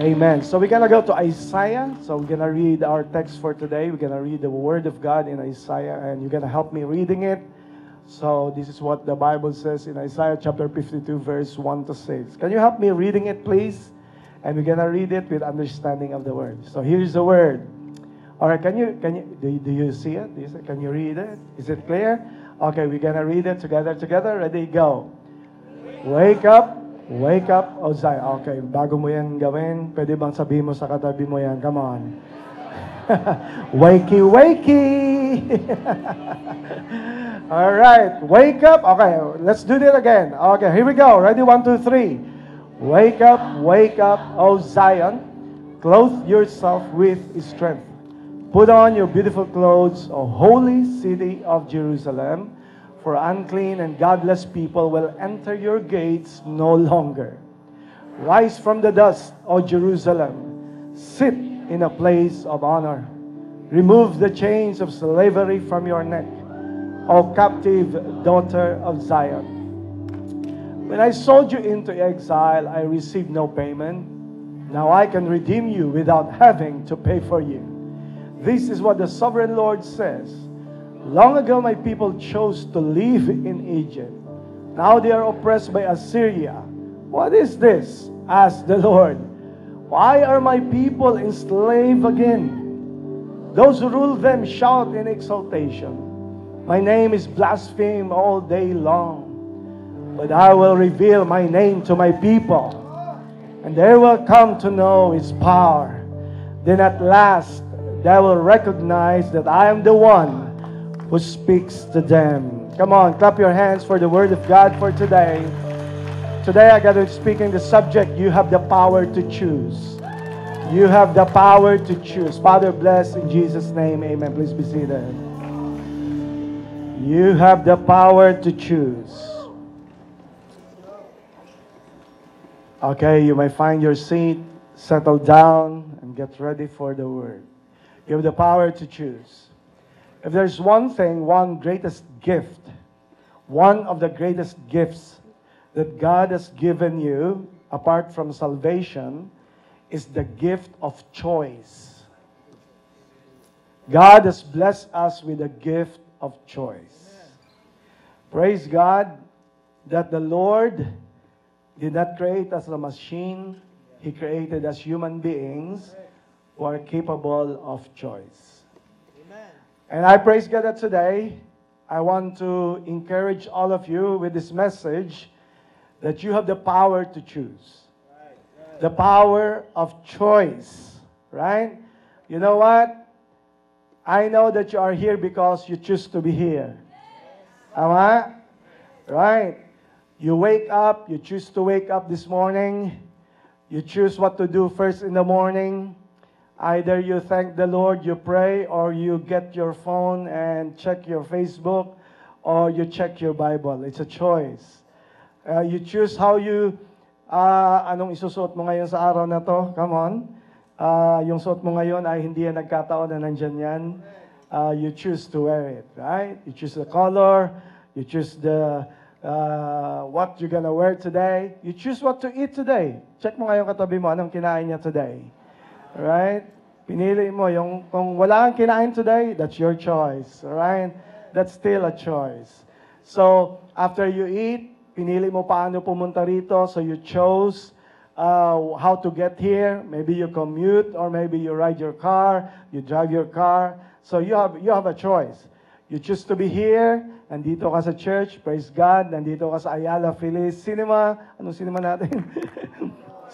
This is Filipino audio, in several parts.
Amen. So we're going to go to Isaiah. So we're going to read our text for today. We're going to read the Word of God in Isaiah, and you're going to help me reading it. So this is what the Bible says in Isaiah chapter 52, verse 1 to 6. Can you help me reading it, please? And we're going to read it with understanding of the Word. So here's the Word. All right, do you see it? Can you read it? Is it clear? Okay, we're going to read it together. Ready, go. Wake up, O Zion. Okay, bago mo yan gawin, pwede bang sabihin mo sa katabi mo yan? Come on. Wakey, wakey! All right, wake up. Okay, let's do that again. Okay, here we go. Ready, 1, 2, 3. Wake up, O Zion. Clothe yourself with strength. Put on your beautiful clothes, O holy city of Jerusalem. For unclean and godless people will enter your gates no longer. Rise from the dust, O Jerusalem. Sit in a place of honor. Remove the chains of slavery from your neck, O captive daughter of Zion. When I sold you into exile, I received no payment. Now I can redeem you without having to pay for you. This is what the sovereign Lord says. Long ago my people chose to live in Egypt. Now they are oppressed by Assyria. What is this? Asked the Lord. Why are my people enslaved again? Those who rule them shout in exultation. My name is blasphemed all day long. But I will reveal my name to my people, and they will come to know its power. Then at last they will recognize that I am the one who speaks to them. Come on, clap your hands for the Word of God for today. Today I got to speaking the subject, you have the power to choose. You have the power to choose. Father, bless in Jesus' name. Amen. Please be seated. You have the power to choose. Okay, you may find your seat, settle down, and get ready for the Word. You have the power to choose. If there's one thing, one greatest gift, one of the greatest gifts that God has given you, apart from salvation, is the gift of choice. God has blessed us with a gift of choice. Praise God that the Lord did not create us as a machine. He created us human beings who are capable of choice. And I praise God that today, I want to encourage all of you with this message that you have the power to choose. The power of choice, right? You know what? I know that you are here because you choose to be here. Tama? Right? You wake up, you choose to wake up this morning. You choose what to do first in the morning. Either you thank the Lord, you pray, or you get your phone and check your Facebook, or you check your Bible. It's a choice. You choose how you, anong isusuot mo ngayon sa araw na to? Come on. Yung suot mo ngayon ay hindi yan nagkataon na nandyan yan. You choose to wear it, right? You choose the color, you choose the what you're gonna wear today. You choose what to eat today. Check mo ngayon katabi mo, anong kinain niya today. Right? Pinili mo yung kung wala kang kinain today, that's your choice. Right? That's still a choice. So, after you eat, pinili mo paano pumunta rito, so you chose how to get here. Maybe you commute, or maybe you ride your car, you drive your car. So you have a choice. You choose to be here, nandito ka sa church, praise God, nandito ka sa Ayala Phillies Cinema. Anong cinema natin?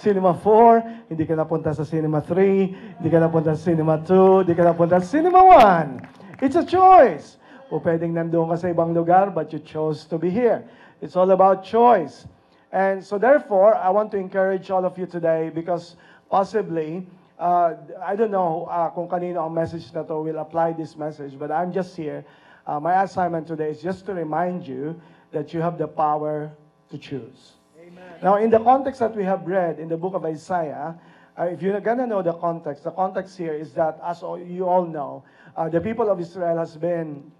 Cinema 4, hindi ka napunta sa Cinema 3, hindi ka napunta sa Cinema 2, hindi ka napunta sa Cinema 1. It's a choice. O pwedeng nandoon ka sa ibang lugar, but you chose to be here. It's all about choice. And so therefore, I want to encourage all of you today because possibly, I don't know kung kanino ang message na to will apply this message, but I'm just here. My assignment today is just to remind you that you have the power to choose. Now, in the context that we have read in the book of Isaiah, if you're going to know the context here is that, as you all know, the people of Israel has been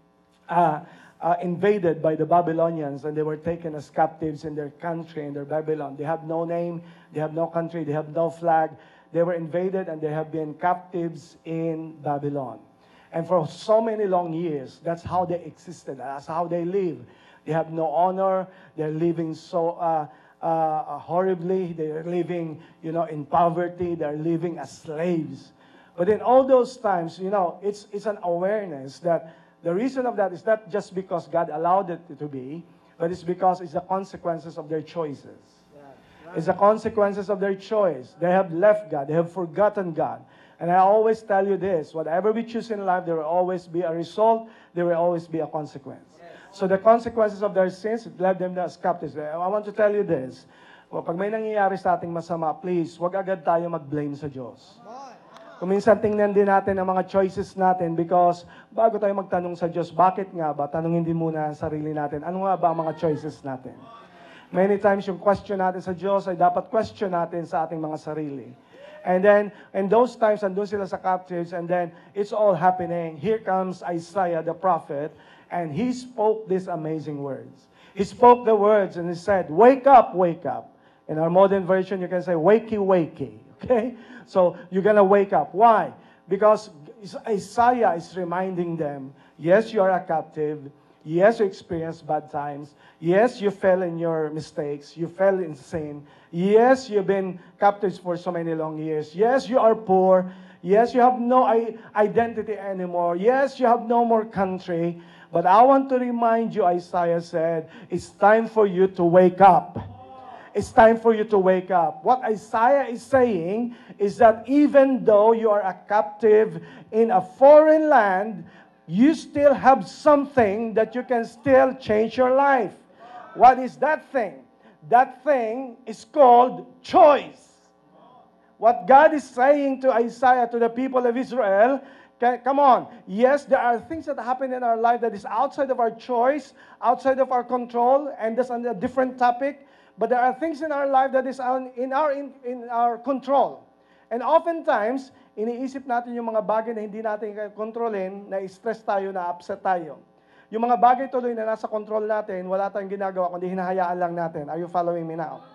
invaded by the Babylonians, and they were taken as captives in their country, in their Babylon. They have no name, they have no country, they have no flag. they were invaded and they have been captives in Babylon. And for so many long years, that's how they existed. That's how they live. They have no honor. They're living so horribly. They're living, in poverty. They're living as slaves. But in all those times, it's an awareness that the reason of that is not just because God allowed it to be, but it's because it's the consequences of their choices. It's the consequences of their choice. They have left God. They have forgotten God. And I always tell you this, whatever we choose in life, there will always be a result. There will always be a consequence. So the consequences of their sins, it led them as captives. I want to tell you this. Pag may nangyayari sa ating masama, please, wag agad tayo mag-blame sa Diyos. Kung minsan tingnan din natin ang mga choices natin because bago tayo magtanong sa Diyos, bakit nga ba? Tanungin din muna ang sarili natin. Ano nga ba ang mga choices natin? Many times yung question natin sa Diyos ay dapat question natin sa ating mga sarili. And then, in those times, andun sila sa captives, and then, it's all happening. Here comes Isaiah, the prophet, and he spoke these amazing words. He spoke the words, and he said, wake up, wake up. In our modern version, you can say, wakey, wakey. Okay? So, you're gonna wake up. Why? Because Isaiah is reminding them, yes, you are a captive. Yes, you experienced bad times. Yes, you fell in your mistakes. You fell in sin. Yes, you've been captives for so many long years. Yes, you are poor. Yes, you have no identity anymore. Yes, you have no more country. But I want to remind you, Isaiah said, it's time for you to wake up. It's time for you to wake up. What Isaiah is saying is that even though you are a captive in a foreign land, you still have something that you can still change your life. What is that thing? That thing is called choice. What God is saying to Isaiah, to the people of Israel, come on. Yes, there are things that happen in our life that is outside of our choice, outside of our control, and that's a different topic. But there are things in our life that is in our control. And oftentimes, iniisip natin yung mga bagay na hindi natin kontrolin, na-stress tayo, na-upset tayo. Yung mga bagay tuloy na nasa control natin, wala tayong ginagawa, kundi hinahayaan lang natin. Are you following me now?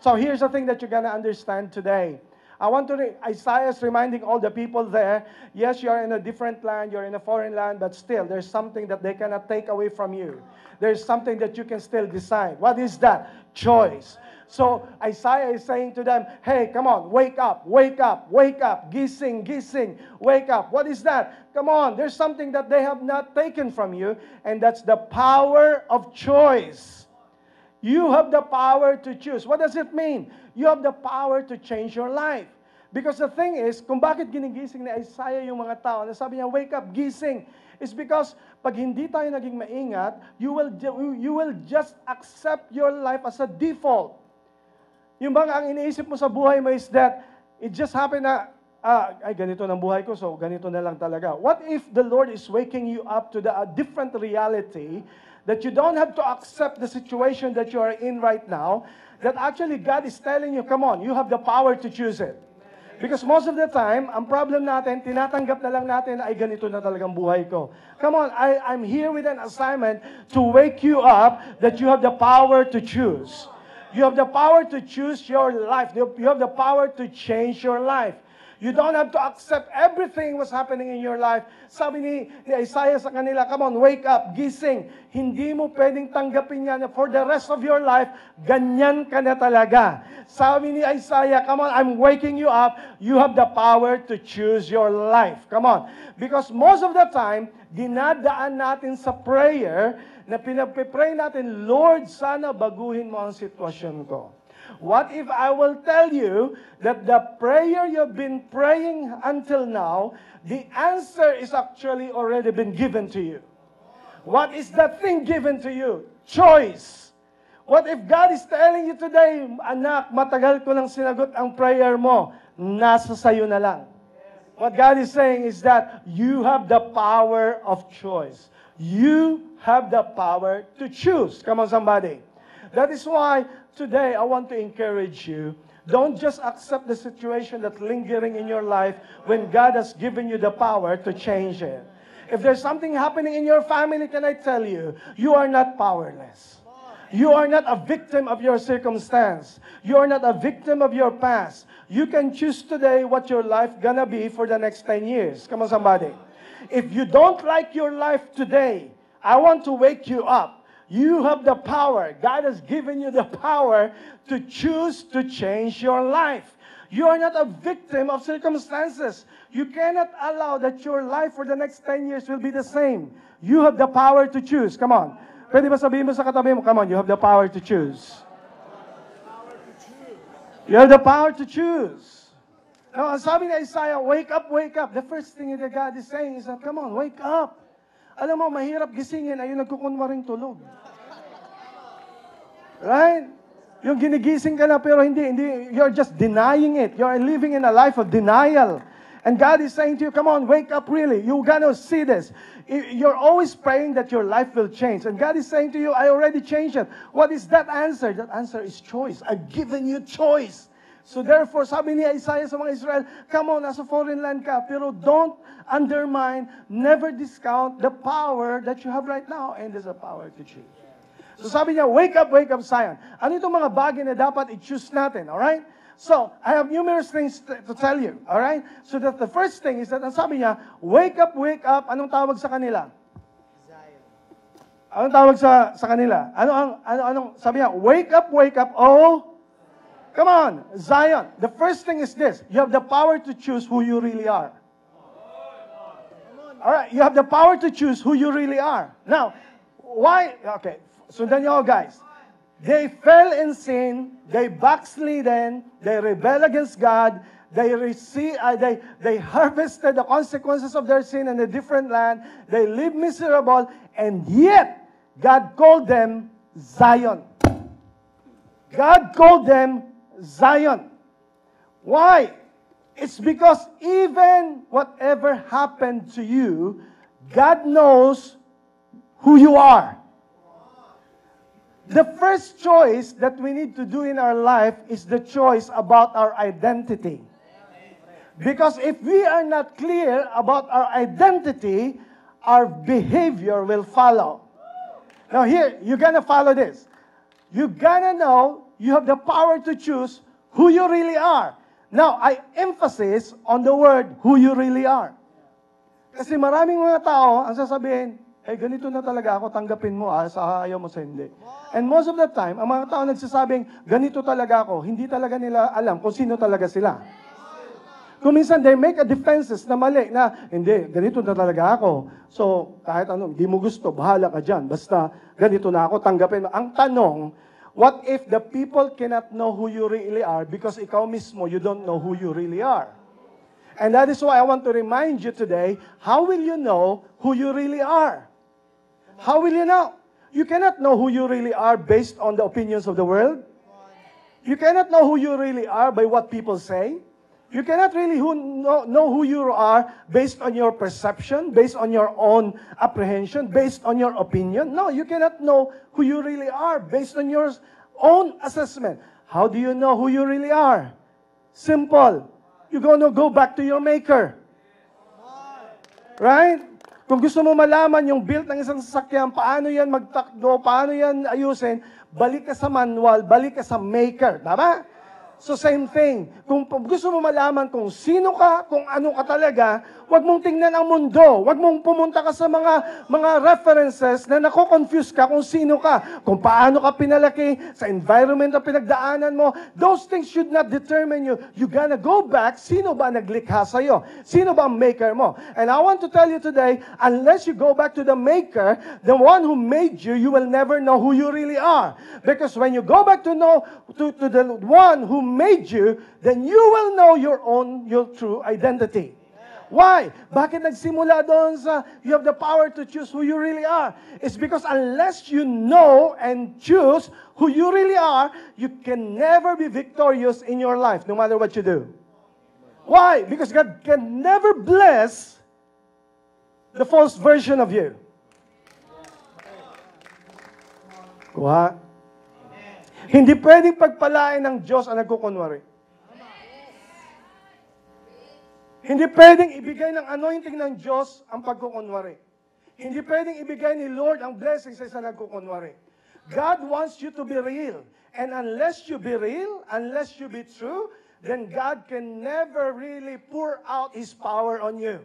So here's the thing that you're gonna understand today. Isaiah is reminding all the people there, yes, you are in a different land, you're in a foreign land, but still, there's something that they cannot take away from you. There's something that you can still decide. What is that? Choice. So Isaiah is saying to them, hey, come on, wake up, wake up, wake up, gising, gising, wake up. What is that? Come on, there's something that they have not taken from you, and that's the power of choice. You have the power to choose. What does it mean? You have the power to change your life. Because the thing is, kung bakit ginigising ni Isaiah yung mga tao, sabi niya, wake up, gising, is because pag hindi tayo naging maingat, you will just accept your life as a default. Yung bang ang iniisip mo sa buhay mo is that it just happened na, ay ganito ng buhay ko, so ganito na lang talaga. What if the Lord is waking you up to a different reality that you don't have to accept the situation that you are in right now, that actually God is telling you, come on, you have the power to choose it. Because most of the time, ang problem natin, tinatanggap na lang natin na ay ganito na talagang buhay ko. Come on, I'm here with an assignment to wake you up that you have the power to choose. You have the power to choose your life. You have the power to change your life. You don't have to accept everything was happening in your life. Sabi ni Isaiah sa kanila, come on, wake up, gising. Hindi mo pwedeng tanggapin yan for the rest of your life. Ganyan ka na talaga. Sabi ni Isaiah, come on, I'm waking you up. You have the power to choose your life. Come on. Because most of the time, dinadaan natin sa prayer na pinag-pray natin, Lord, sana baguhin mo ang sitwasyon ko. What if I will tell you that the prayer you've been praying until now, the answer is actually already been given to you? What is that thing given to you? Choice. What if God is telling you today, anak, matagal ko lang sinagot ang prayer mo, nasa sayo na lang. What God is saying is that you have the power of choice. You have the power to choose. Come on, somebody. That is why today I want to encourage you. Don't just accept the situation that's lingering in your life when God has given you the power to change it. If there's something happening in your family, can I tell you, you are not powerless. You are not a victim of your circumstance. You are not a victim of your past. You can choose today what your life gonna be for the next 10 years. Come on, somebody. If you don't like your life today, I want to wake you up. You have the power. God has given you the power to choose to change your life. You are not a victim of circumstances. You cannot allow that your life for the next 10 years will be the same. You have the power to choose. Come on. Pwede ba sabihin mo sa katabi mo, come on, you have the power to choose. You have the power to choose. Now, ang sabi ni Isaiah, wake up, wake up. The first thing that God is saying is that, come on, wake up. Alam mo, mahirap gisingin, ayun nagkukunwaring tulog. Right? Yung ginigising ka na, pero hindi, you're just denying it. You're living in a life of denial. And God is saying to you, come on, wake up really. You're gonna see this. You're always praying that your life will change. And God is saying to you, I already changed it. What is that answer? That answer is choice. I've given you choice. So therefore, sabi ni Isaiah sa mga Israel, come on, nasa foreign land ka, pero don't undermine, never discount the power that you have right now. And there's a power to choose. So sabi niya, wake up, Zion. Ano itong mga bagay na dapat i-choose natin, alright? So, I have numerous things to tell you, alright? So that the first thing is that, ang sabi niya, wake up, anong tawag sa kanila? Zion. Anong tawag sa kanila? Anong sabi niya, wake up, oh, come on, Zion. The first thing is this, you have the power to choose who you really are. Alright, you have the power to choose who you really are. Now, why? Okay, sundan niyo guys. They fell in sin, they backslidden, they rebel against God, they harvested the consequences of their sin in a different land, they live miserable, and yet, God called them Zion. God called them Zion. Why? It's because even whatever happened to you, God knows who you are. The first choice that we need to do in our life is the choice about our identity. Because if we are not clear about our identity, our behavior will follow. Now here, you're gonna follow this. You're gonna know you have the power to choose who you really are. Now, I emphasize on the word, who you really are. Kasi maraming mga tao, ang sasabihin, ganito na talaga ako, tanggapin mo sa ayaw mo sa hindi. And most of the time, ang mga tao nagsasabing, ganito talaga ako, hindi talaga nila alam kung sino talaga sila. Kung minsan, they make a defenses na mali, na hindi, ganito na talaga ako. So, kahit ano, hindi mo gusto, bahala ka dyan. Basta, ganito na ako, tanggapin mo. Ang tanong, what if the people cannot know who you really are because ikaw mismo, you don't know who you really are? And that is why I want to remind you today, how will you know who you really are? How will you know? You cannot know who you really are based on the opinions of the world. You cannot know who you really are by what people say. You cannot really know who you are based on your perception, based on your own apprehension, based on your opinion. No, you cannot know who you really are based on your own assessment. How do you know who you really are? Simple. You're going to go back to your maker. Right? Kung gusto mo malaman yung build ng isang sasakyan, paano yan magtakbo, paano yan ayusin, balik ka sa manual, balik ka sa maker. Tama? So same thing. Kung gusto mo malaman kung sino ka, kung ano ka talaga, huwag mong tingnan ang mundo. Huwag mong pumunta ka sa mga references na nako-confuse ka kung sino ka. Kung paano ka pinalaki, sa environment na pinagdaanan mo. Those things should not determine you. You gonna go back, sino ba naglikha sa'yo? Sino ba ang maker mo? And I want to tell you today, unless you go back to the maker, the one who made you, you will never know who you really are. Because when you go back to know to the one who made you, then you will know your true identity. Why? Bakit nagsimula doon sa you have the power to choose who you really are? It's because unless you know and choose who you really are, you can never be victorious in your life, no matter what you do. Why? Because God can never bless the false version of you. Kuha? Hindi pwedeng pagpalain ng Diyos ang nagkukunwari. Hindi pwedeng ibigay ng anointing ng Diyos ang pagkukunwari. Hindi pwedeng ibigay ni Lord ang blessing sa isang nagkukunwari. God wants you to be real. And unless you be real, unless you be true, then God can never really pour out His power on you.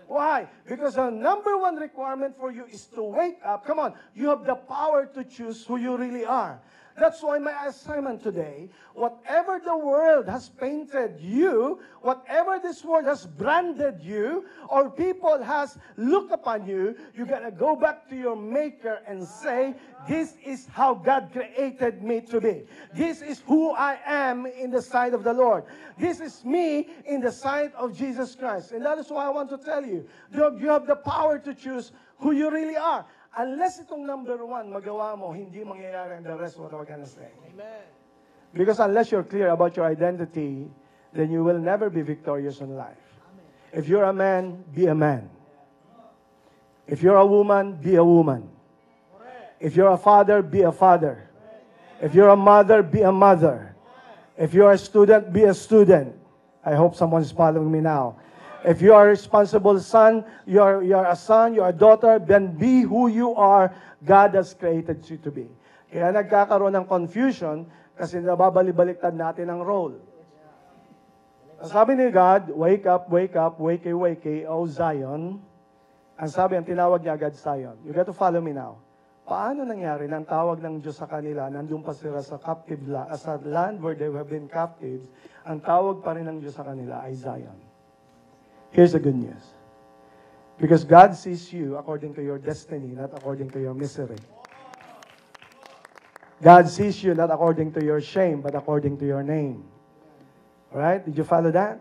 Why? Because the number one requirement for you is to wake up. Come on, you have the power to choose who you really are. That's why my assignment today, whatever the world has painted you, whatever this world has branded you, or people has looked upon you, you gotta go back to your Maker and say, this is how God created me to be. This is who I am in the sight of the Lord. This is me in the sight of Jesus Christ. And that is why I want to tell you, you have the power to choose who you really are. Unless itong number one, magawa mo, hindi mangyayari and the rest what we're gonna say. Amen. Because unless you're clear about your identity, then you will never be victorious in life. Amen. If you're a man, be a man. If you're a woman, be a woman. If you're a father, be a father. If you're a mother, be a mother. If you're a student, be a student. I hope someone's following me now. If you are a responsible son, you're a son, you're a daughter, then be who you are, God has created you to be. Kaya nagkakaroon ng confusion kasi nababalik-baliktad natin ang role. Sabi ni God, wake up, wake up, wakey, wakey, O Zion. Ang sabi, ang tinawag niya agad Zion. You got to follow me now. Paano nangyari na ang tawag ng Diyos sa kanila, nandun pa sila sa captive sa land where they have been captives, ang tawag pa rin ng Diyos sa kanila ay Zion. Here's the good news. Because God sees you according to your destiny, not according to your misery. God sees you not according to your shame, but according to your name. Alright? Did you follow that?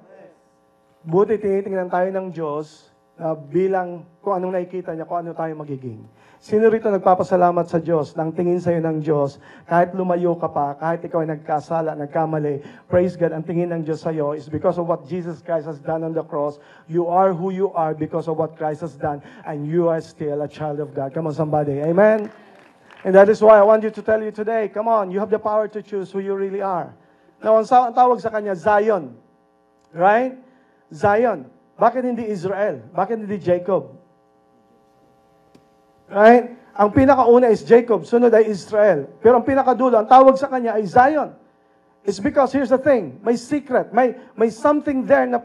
Buti tinitingnan tayo ng Diyos na bilang kung anong nakikita niya, kung ano tayo magiging. Sino rito nagpapasalamat sa Diyos nang tingin sa'yo ng Diyos, kahit lumayo ka pa, kahit ikaw ay nagkasala, nagkamali, praise God, ang tingin ng Diyos sa'yo is because of what Jesus Christ has done on the cross. You are who you are because of what Christ has done, and you are still a child of God. Come on, somebody. Amen? And that is why I want you to tell you today, come on, you have the power to choose who you really are. Now, ang tawag sa kanya, Zion. Right? Zion. Bakit hindi Israel? Bakit hindi Jacob? Right? Ang pinakauna is Jacob, sunod ay Israel. Pero ang pinakadulo, ang tawag sa kanya ay Zion. It's because, here's the thing, may secret, may something there na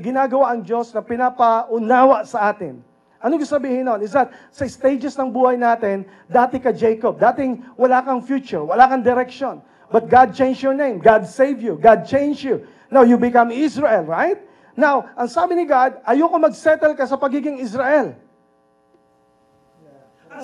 ginagawa ang Diyos na pinapaunawa sa atin. Ano gusto sabihin nun? Is that sa stages ng buhay natin, dati ka Jacob, dating wala kang future, wala kang direction. But God changed your name, God saved you, God changed you. Now you become Israel, right? Now, ang sabi ni God, ayoko mag-settle ka sa pagiging Israel.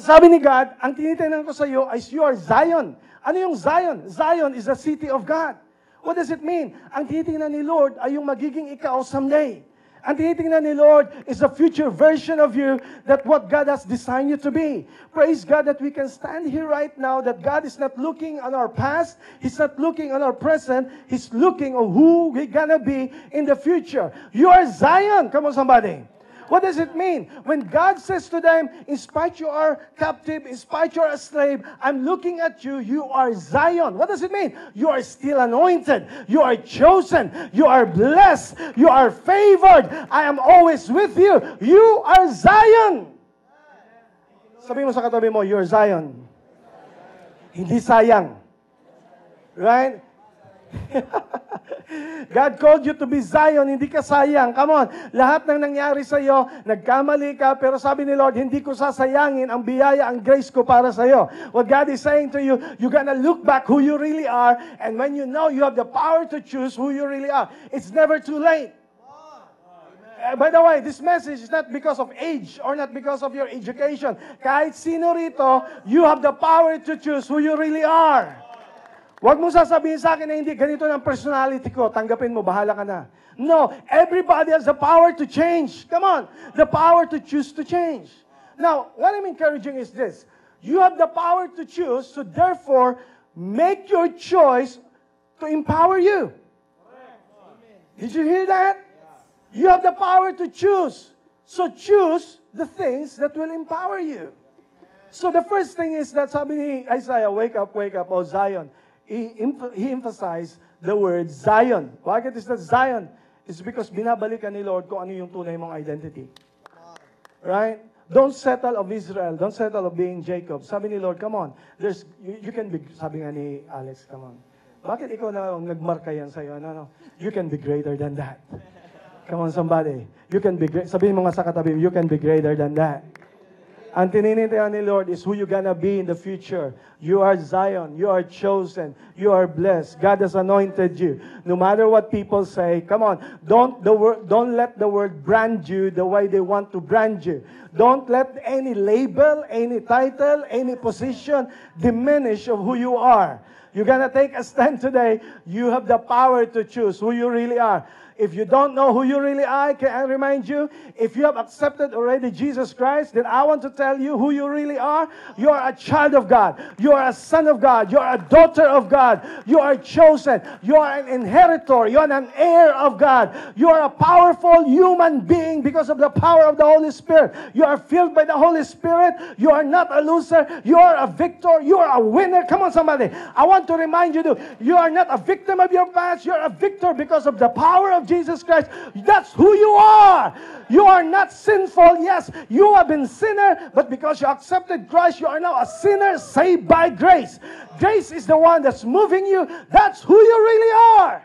Sabi ni God, ang tinitingnan ko sa iyo is you are Zion. Ano yung Zion? Zion is the city of God. What does it mean? Ang tinitingnan ni Lord ay yung magiging ikaw someday. Ang tinitingnan ni Lord is the future version of you that what God has designed you to be. Praise God that we can stand here right now, that God is not looking on our past, He's not looking on our present, He's looking on who we're gonna be in the future. You are Zion. Come on, somebody. What does it mean? When God says to them, in spite you are captive, in spite you are a slave, I'm looking at you, you are Zion. What does it mean? You are still anointed. You are chosen. You are blessed. You are favored. I am always with you. You are Zion. Sabi mo sa katabi mo, you're Zion. Hindi sayang. Right? God called you to be Zion, hindi ka sayang. Come on, lahat ng nangyari sa iyo, nagkamali ka, pero sabi ni Lord, hindi ko sasayangin ang biyaya, ang grace ko para sa iyo. What God is saying to you, you're gonna look back who you really are, and when you know you have the power to choose who you really are, it's never too late. By the way, this message is not because of age or not because of your education. Kahit sino rito, you have the power to choose who you really are. Huwag mo sasabihin sa akin na hindi, ganito ng personality ko, tanggapin mo, bahala ka na. No, everybody has the power to change. Come on, the power to choose to change. Now, what I'm encouraging is this. You have the power to choose, so therefore, make your choice to empower you. Did you hear that? You have the power to choose. So choose the things that will empower you. So the first thing is that sabi ni Isaiah, wake up, O Zion. He emphasized the word Zion. Bakit is that Zion? It's because binabalikan ni Lord kung ano yung tunay mong identity. Right? Don't settle of Israel. Don't settle of being Jacob. Sabi ni Lord, come on. You can be, sabi nga ni Alex, come on. Bakit ikaw na nagmarka yan sa'yo? No. You can be greater than that. Come on, somebody. You can be great. Sabihin mo nga sa katabi, you can be greater than that. Ang tininintihan ni Lord is who you gonna be in the future. You are Zion. You are chosen. You are blessed. God has anointed you. No matter what people say, come on. Don't let the world brand you the way they want to brand you. Don't let any label, any title, any position diminish of who you are. You're gonna take a stand today. You have the power to choose who you really are. If you don't know who you really are, can I remind you? If you have accepted already Jesus Christ, then I want to tell you who you really are. You are a child of God. You are a son of God. You are a daughter of God. You are chosen. You are an inheritor. You are an heir of God. You are a powerful human being because of the power of the Holy Spirit. You are filled by the Holy Spirit. You are not a loser. You are a victor. You are a winner. Come on, somebody. I want to remind you, you are not a victim of your past. You are a victor because of the power of Jesus Christ. That's who you are. You are not sinful. Yes, you have been sinner, but because you accepted Christ, you are now a sinner saved by grace. Grace is the one that's moving you. That's who you really are.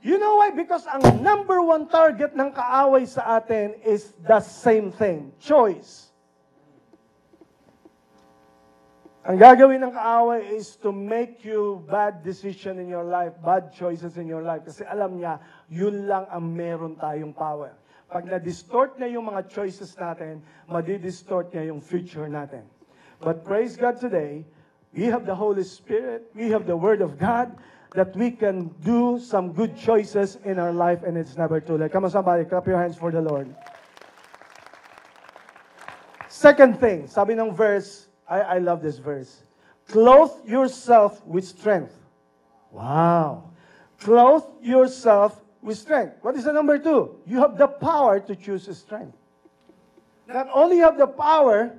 You know why? Because ang number one target ng kaaway sa atin is the same thing. Choice. Ang gagawin ng kaaway is to make you bad decision in your life, bad choices in your life. Kasi alam niya, yun lang ang meron tayong power. Pag na-distort niya yung mga choices natin, madi-distort niya yung future natin. But praise God today, we have the Holy Spirit, we have the Word of God, that we can do some good choices in our life and it's never too late. Come on, somebody, clap your hands for the Lord. Second thing, sabi ng verse, I love this verse. Clothe yourself with strength. Wow. Clothe yourself with strength. What is the number 2? You have the power to choose strength. Not only you have the power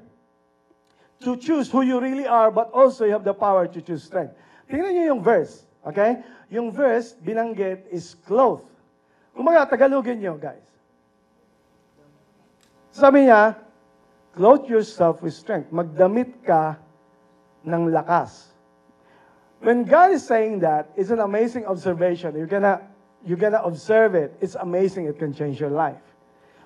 to choose who you really are, but also you have the power to choose strength. Tingnan niyo yung verse. Okay? Yung verse, binanggit, is clothe. Kumaga, Tagalogin niyo, guys. Sabi niya, clothe yourself with strength. Magdamit ka ng lakas. When God is saying that, it's an amazing observation. You're gonna observe it. It's amazing. It can change your life.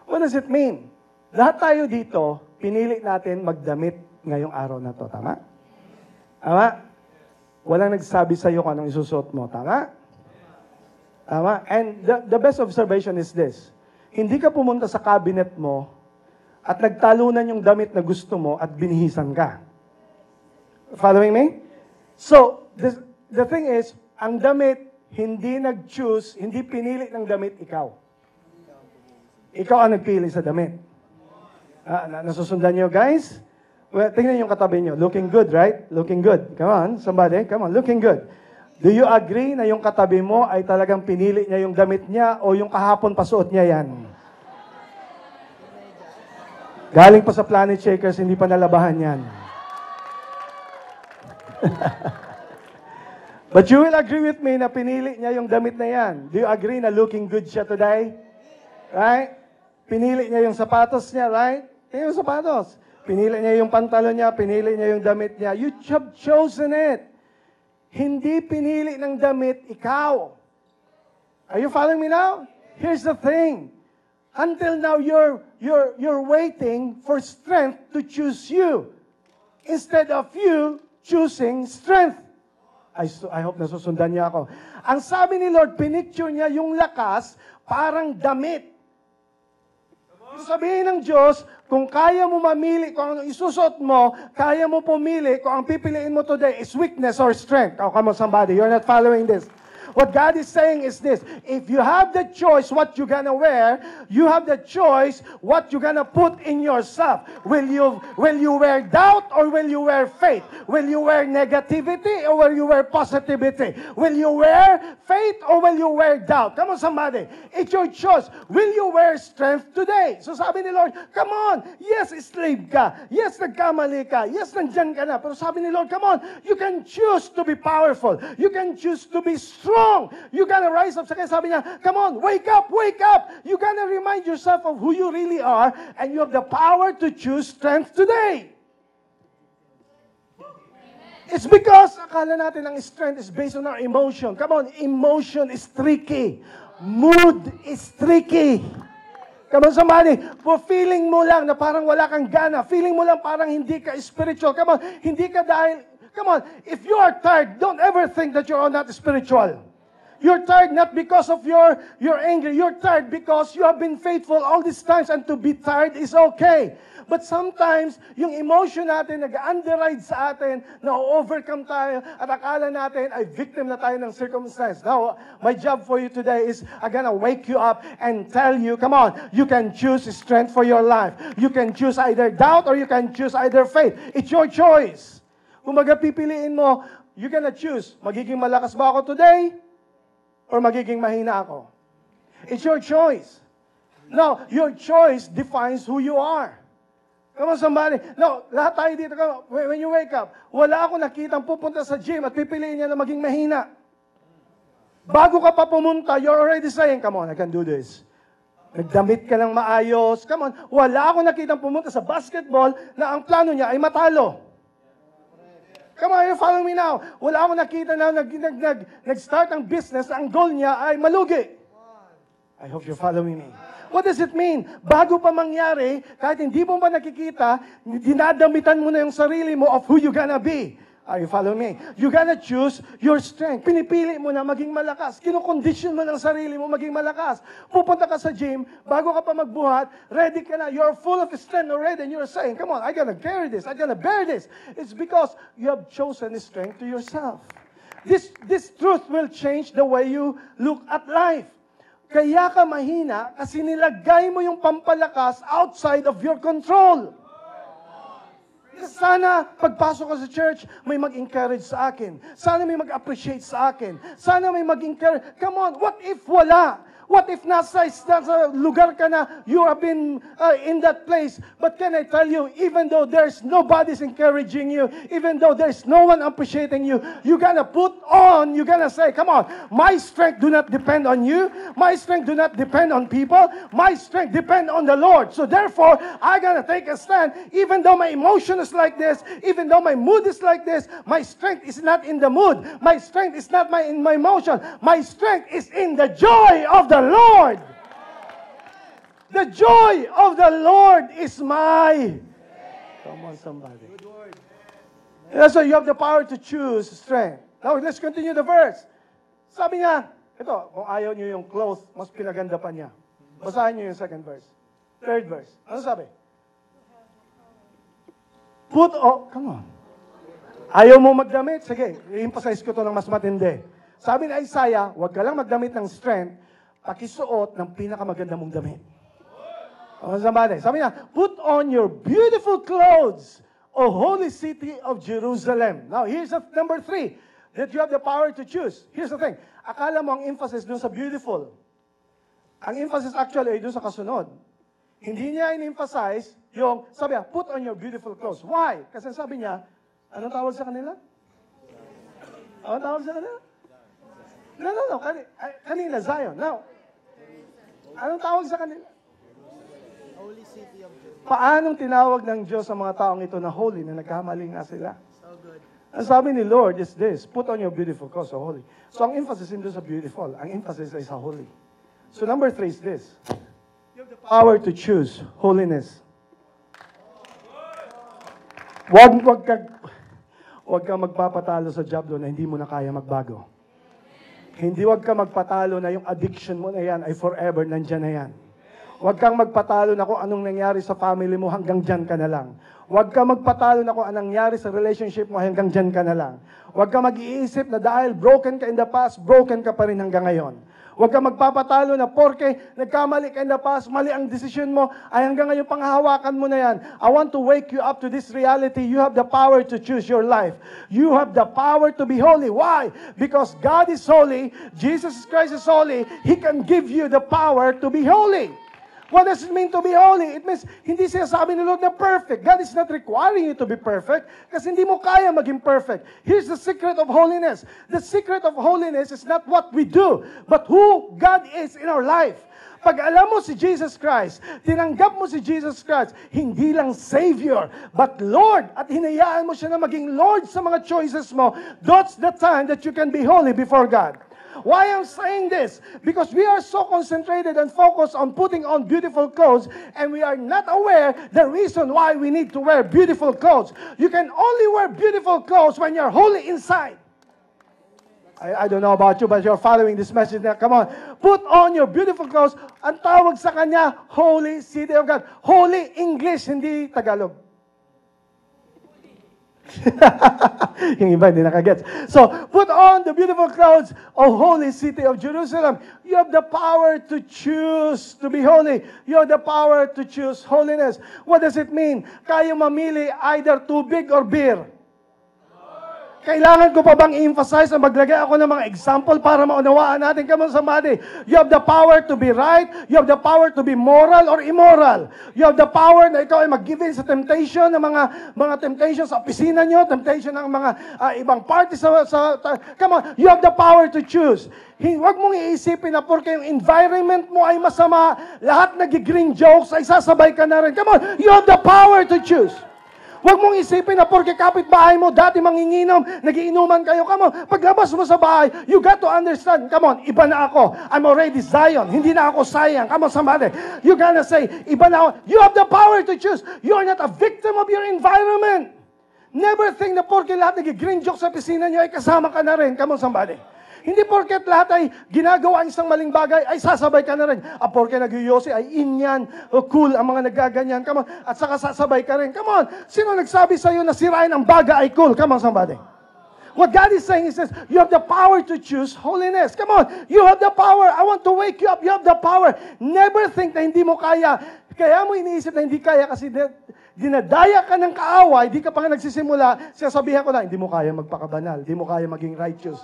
What does it mean? Lahat tayo dito, pinili natin magdamit ngayong araw na to. Tama? Tama? Walang nagsabi sa'yo kung anong isusuot mo. Tama? Tama? And the best observation is this. Hindi ka pumunta sa cabinet mo at nagtalunan yung damit na gusto mo at binihisan ka. Following me? So, the thing is, ang damit, hindi nag-choose, hindi pinili ng damit ikaw. Ikaw ang nagpili sa damit. Nasusundan nyo, guys? Well, tingnan yung katabi nyo. Looking good, right? Looking good. Come on, somebody. Come on, looking good. Do you agree na yung katabi mo ay talagang pinili niya yung damit niya o yung kahapon pasuot niya yan? Galing pa sa Planet Shakers, hindi pa nalabahan yan. But you will agree with me na pinili niya yung damit na yan. Do you agree na looking good siya today? Right? Pinili niya yung sapatos niya, right? Tingnan yung sapatos. Pinili niya yung pantalon niya, pinili niya yung damit niya. You have chosen it. Hindi pinili ng damit ikaw. Are you following me now? Here's the thing. Until now, you're waiting for strength to choose you instead of you choosing strength. I hope nasusundan niya ako. Ang sabi ni Lord, pinicture niya yung lakas parang damit. Sabihin ng Diyos, kung kaya mo mamili, kung anong isusot mo, kaya mo pumili, kung ang pipiliin mo today is weakness or strength. Oh, come on, somebody, you're not following this. What God is saying is this, if you have the choice what you're gonna wear, you have the choice what you're gonna put in yourself. Will you wear doubt or will you wear faith? Will you wear negativity or will you wear positivity? Will you wear faith or will you wear doubt? Come on, somebody. It's your choice. Will you wear strength today? So sabi ni Lord, come on. Yes, slave ka. Yes, nagkamali ka. Yes, nandyan ka na. Pero sabi ni Lord, come on. You can choose to be powerful. You can choose to be strong. wrong. You gotta rise up. Kaya sabi niya, come on, wake up, wake up. You gotta remind yourself of who you really are, and you have the power to choose strength today. It's because akala natin ang strength is based on our emotion. Come on, emotion is tricky. Mood is tricky. Come on, somebody, feeling mo lang na parang wala kang gana. Feeling mo lang parang hindi ka spiritual. Come on, hindi ka dahil, come on, if you are tired, don't ever think that you're not spiritual. You're tired not because of your anger. You're tired because you have been faithful all these times, and to be tired is okay. But sometimes, yung emotion natin, nag-underride sa atin, na-overcome tayo, at akala natin ay victim na tayo ng circumstance. Now, my job for you today is, I'm gonna wake you up and tell you, come on, you can choose strength for your life. You can choose either doubt or you can choose either faith. It's your choice. Kung pipiliin mo, you're gonna choose, magiging malakas ba ako today? Or magiging mahina ako? It's your choice. Now, your choice defines who you are. Come on, somebody. No, lahat tayo dito, when you wake up, wala akong nakitang pupunta sa gym at pipiliin niya na maging mahina. Bago ka pa pumunta, you're already saying, come on, I can do this. Nagdamit ka ng maayos. Come on, wala akong nakitang pumunta sa basketball na ang plano niya ay matalo. Come on, you follow me now. Wala akong nakita na nag-start ang business, ang goal niya ay malugi. I hope you're following me. What does it mean? Bago pa mangyari, kahit hindi mo pa nakikita, dinadamitan mo na yung sarili mo of who you gonna be. Are you following me? You gonna choose your strength. Pinipili mo na maging malakas. Kino-condition mo ng sarili mo maging malakas. Pupunta ka sa gym, bago ka pa magbuhat, ready ka na. You're full of strength already, and you're saying, come on, I gotta carry this. I gotta bear this. It's because you have chosen strength to yourself. This truth will change the way you look at life. Kaya ka mahina kasi nilagay mo yung pampalakas outside of your control. Sana pagpasok ka sa church, may mag-encourage sa akin. Sana may mag-appreciate sa akin. Sana may mag-encourage. Come on, what if wala? What if nasa lugar ka na, you have been in that place, but can I tell you, even though there's nobody's encouraging you, even though there's no one appreciating you, you gonna put on, you gonna say, come on, my strength do not depend on you, my strength do not depend on people, my strength depend on the Lord. So therefore, I gotta take a stand, even though my emotion is like this, even though my mood is like this, my strength is not in the mood, my strength is not in my emotion, my strength is in the joy of the Lord. The joy of the Lord is my. Come on, somebody. That's why you have the power to choose strength. Now, let's continue the verse. Sabi niya, ito, kung ayaw niyo yung cloth, mas pinaganda pa niya. Basahin niyo yung second verse. Third verse. Ano sabi? Come on. Ayaw mo magdamit? Sige, i-emphasize ko to ng mas matindi. Sabi ni Isaiah, huwag ka lang magdamit ng strength, pakisuot ng pinakamaganda mong damit. Sabi niya, put on your beautiful clothes, O holy city of Jerusalem. Now, here's number 3, that you have the power to choose. Here's the thing, akala mo ang emphasis dun sa beautiful. Ang emphasis actually ay dun sa kasunod. Hindi niya in-emphasize yung, sabi niya, put on your beautiful clothes. Why? Kasi sabi niya, anong tawag sa kanila? Anong tawag sa kanila? No. Kanina, Zion. Now, anong tawag sa kanila? Holy City of Jerusalem. Paanong tinawag ng Diyos sa mga taong ito na holy, na nagkamali nga sila? So good. Ang sabi ni Lord is this, put on your beautiful clothes, so holy. So ang emphasis hindi sa beautiful, ang emphasis ay sa holy. So number 3 is this, you have the power to choose holiness. Huwag kang magpapatalo sa diablo na hindi mo na kaya magbago. Huwag kang magpatalo na yung addiction mo na yan ay forever nandyan na yan. Huwag kang magpatalo na kung anong nangyari sa family mo, hanggang dyan ka na lang. Huwag kang magpatalo na kung anong nangyari sa relationship mo, hanggang dyan ka na lang. Huwag kang mag-iisip na dahil broken ka in the past, broken ka pa rin hanggang ngayon. Huwag kang magpapatalo na porke nagkamali ka in the past, mali ang decision mo, ay hanggang ngayon panghahawakan mo na yan. I want to wake you up to this reality. You have the power to choose your life. You have the power to be holy. Why? Because God is holy, Jesus Christ is holy, He can give you the power to be holy. What does it mean to be holy? It means, hindi sinasabi ni Lord na perfect. God is not requiring you to be perfect kasi hindi mo kaya maging perfect. Here's the secret of holiness. The secret of holiness is not what we do, but who God is in our life. Pag alam mo si Jesus Christ, tinanggap mo si Jesus Christ, hindi lang Savior, but Lord, at hinayaan mo siya na maging Lord sa mga choices mo, that's the time that you can be holy before God. Why I'm saying this? Because we are so concentrated and focused on putting on beautiful clothes, and we are not aware the reason why we need to wear beautiful clothes. You can only wear beautiful clothes when you're holy inside. I don't know about you, but you're following this message now. Come on. Put on your beautiful clothes. Ang tawag sa kanya, Holy City of God. Holy English, hindi Tagalog. Yung iba hindi nakagets. So, put on the beautiful clothes of Holy City of Jerusalem. You have the power to choose to be holy. You have the power to choose holiness. What does it mean? Kaya mamili either tubig or beer. Kailangan ko pa bang i-emphasize na maglagay ako ng mga example para maunawaan natin? Come on, somebody. You have the power to be right. You have the power to be moral or immoral. You have the power na ikaw ay mag-give in sa temptation, ng mga temptation sa opisina nyo, temptation ng mga ibang party come on, you have the power to choose. Huwag mong iisipin na porque yung environment mo ay masama, lahat nag-green jokes ay sasabay ka na rin. Come on, you have the power to choose. Huwag mong isipin na porque kapitbahay mo, dati manginginom, nagiinuman kayo. Come on, paglabas mo sa bahay, you got to understand, come on, iba na ako. I'm already Zion. Hindi na ako sayang. Come on, somebody. You gotta say, iba na ako. You have the power to choose. You are not a victim of your environment. Never think na porque lahat nag-green joke sa pisina niyo ay kasama ka na rin. Come on, somebody. Hindi porket lahat ay ginagawa ang isang maling bagay, ay sasabay ka na rin. Porke nagyoyosi, ay inyan, cool ang mga nagaganyan. Come on. At saka sasabay ka rin. Come on. Sino nagsabi sa'yo na sirain ang baga ay cool? Come on, somebody. What God is saying is this, you have the power to choose holiness. Come on. You have the power. I want to wake you up. You have the power. Never think na hindi mo kaya. Kaya mo iniisip na hindi kaya kasi dinadaya ka ng kaaway, di ka pa nga nagsisimula, sasabihan ko na, hindi mo kaya magpakabanal, hindi mo kaya maging righteous.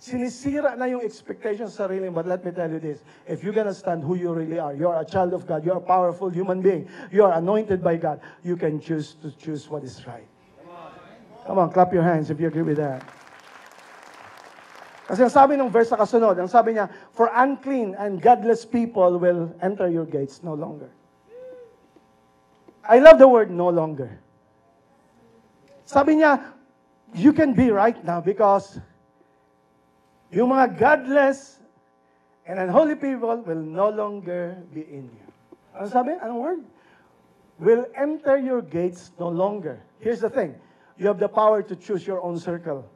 Sinisira na yung expectations sa sarili. But let me tell you this, if you're gonna stand who you really are, you're a child of God, you're a powerful human being, you are anointed by God, you can choose to choose what is right. Come on, clap your hands if you agree with that. Kasi ang sabi ng verse na kasunod, ang sabi niya, for unclean and godless people will enter your gates no longer. I love the word no longer. Sabi niya, you can be right now because yung mga godless and unholy people will no longer be in you. Ano sabi? Anong word? Will enter your gates no longer. Here's the thing. You have the power to choose your own circle.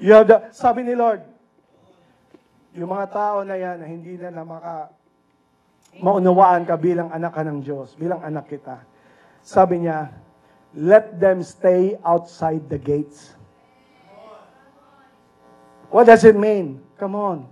You have the, sabi ni Lord, yung mga tao na yan na hindi na maunawaan ka bilang anak ka ng Diyos, bilang anak kita. Sabi niya, let them stay outside the gates. What does it mean? Come on.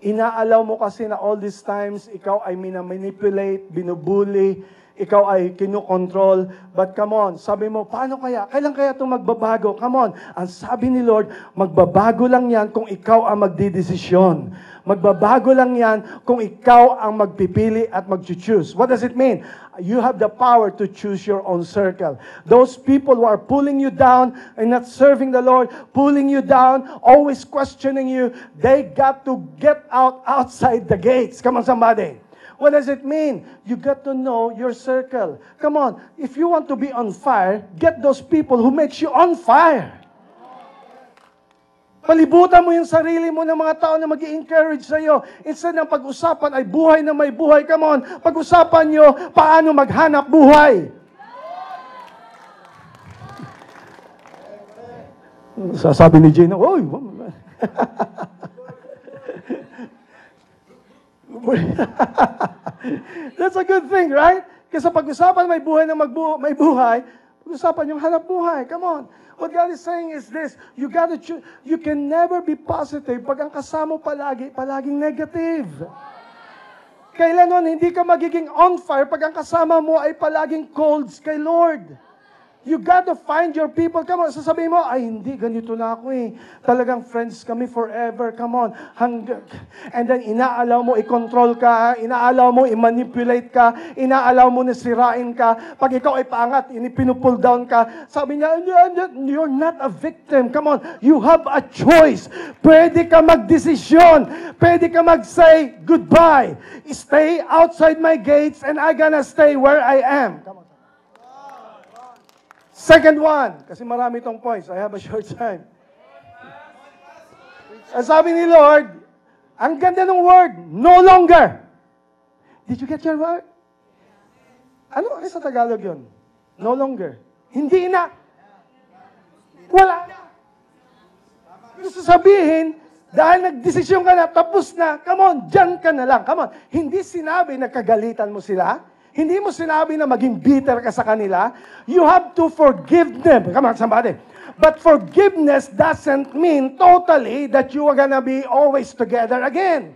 Inaalaw mo kasi na all these times, ikaw ay minamanipulate, binubuli, ikaw ay kinukontrol. But come on, sabi mo, paano kaya? Kailan kaya itong magbabago? Come on. Ang sabi ni Lord, magbabago lang yan kung ikaw ang magdidesisyon. Magbabago lang yan kung ikaw ang magpipili at mag-choose. What does it mean? You have the power to choose your own circle. Those people who are pulling you down and not serving the Lord, pulling you down, always questioning you, they got to get outside the gates. Come on, somebody. What does it mean? You got to know your circle. Come on. If you want to be on fire, get those people who makes you on fire. Palibutan mo yung sarili mo ng mga tao na mag-i-encourage sa'yo. Instead ng pag-usapan ay buhay na may buhay. Come on, pag-usapan nyo paano maghanap buhay. Sasabi ni Gino, oy, that's a good thing, right? Kasi pag-usapan may buhay na may buhay, pag-usapan yung hanap buhay. Come on. What God is saying is this, you gotta choose. You can never be positive pag ang kasama palaging negative. Kailanman hindi ka magiging on fire pag ang kasama mo ay palaging cold kay Lord. You got to find your people. Come on, sasabihin mo, ay hindi, ganito na ako eh. Talagang friends kami forever. Come on. And then inaalaw mo i-control ka, inaalaw mo i-manipulate ka, inaalaw mo na sirain ka. Pag ikaw ay paangat, pinupull down ka. Sabi niya, you're not a victim. Come on, you have a choice. Pwede ka magdesisyon. Pwede ka mag-say goodbye. Stay outside my gates and I'm gonna stay where I am. Come on. Second one, kasi marami itong points. I have a short time. Ang sabi ni Lord, ang ganda ng word, no longer. Did you get your word? Ano sa Tagalog yun? No longer. Hindi na. Wala na. Gusto sabihin, dahil nagdesisyon ka na, tapos na, come on, dyan ka na lang. Come on. Hindi sinabi na kagalitan mo sila. Hindi mo sinabi na maging bitter ka sa kanila. You have to forgive them. Come on, somebody. But forgiveness doesn't mean totally that you are gonna be always together again.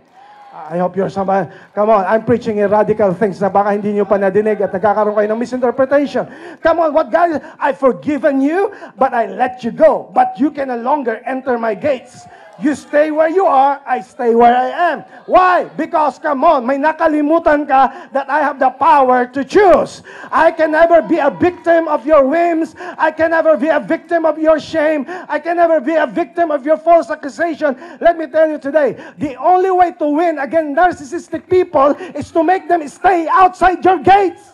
I hope you're somebody. Come on, I'm preaching radical things na baka hindi nyo pa nadinig at nagkakaroon kayo ng misinterpretation. Come on, what God, I've forgiven you, but I let you go. But you can no longer enter my gates. You stay where you are, I stay where I am. Why? Because, come on, may nakalimutan ka that I have the power to choose. I can never be a victim of your whims. I can never be a victim of your shame. I can never be a victim of your false accusation. Let me tell you today, the only way to win against narcissistic people is to make them stay outside your gates.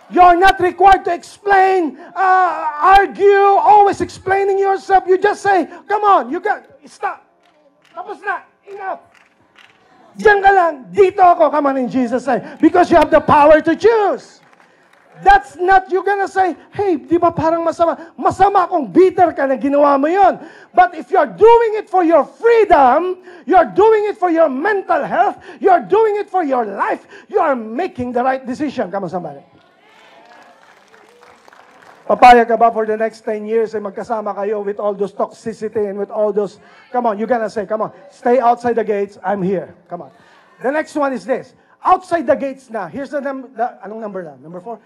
You're not required to explain, argue, always explaining yourself. You just say, come on, you got, stop. Tapos na, enough. Diyan ka lang, dito ako, come on in Jesus' name. Because you have the power to choose. That's not, you're gonna say, hey, di ba parang masama? Masama kung bitter ka na ginawa mo yun. But if you're doing it for your freedom, you're doing it for your mental health, you're doing it for your life, you are making the right decision. Come on, somebody. Papayag ka ba for the next 10 years ay magkasama kayo with all those toxicity and with all those, come on, you're gonna say, come on, stay outside the gates, I'm here. Come on. The next one is this. Outside the gates na, here's anong number na? Number 4.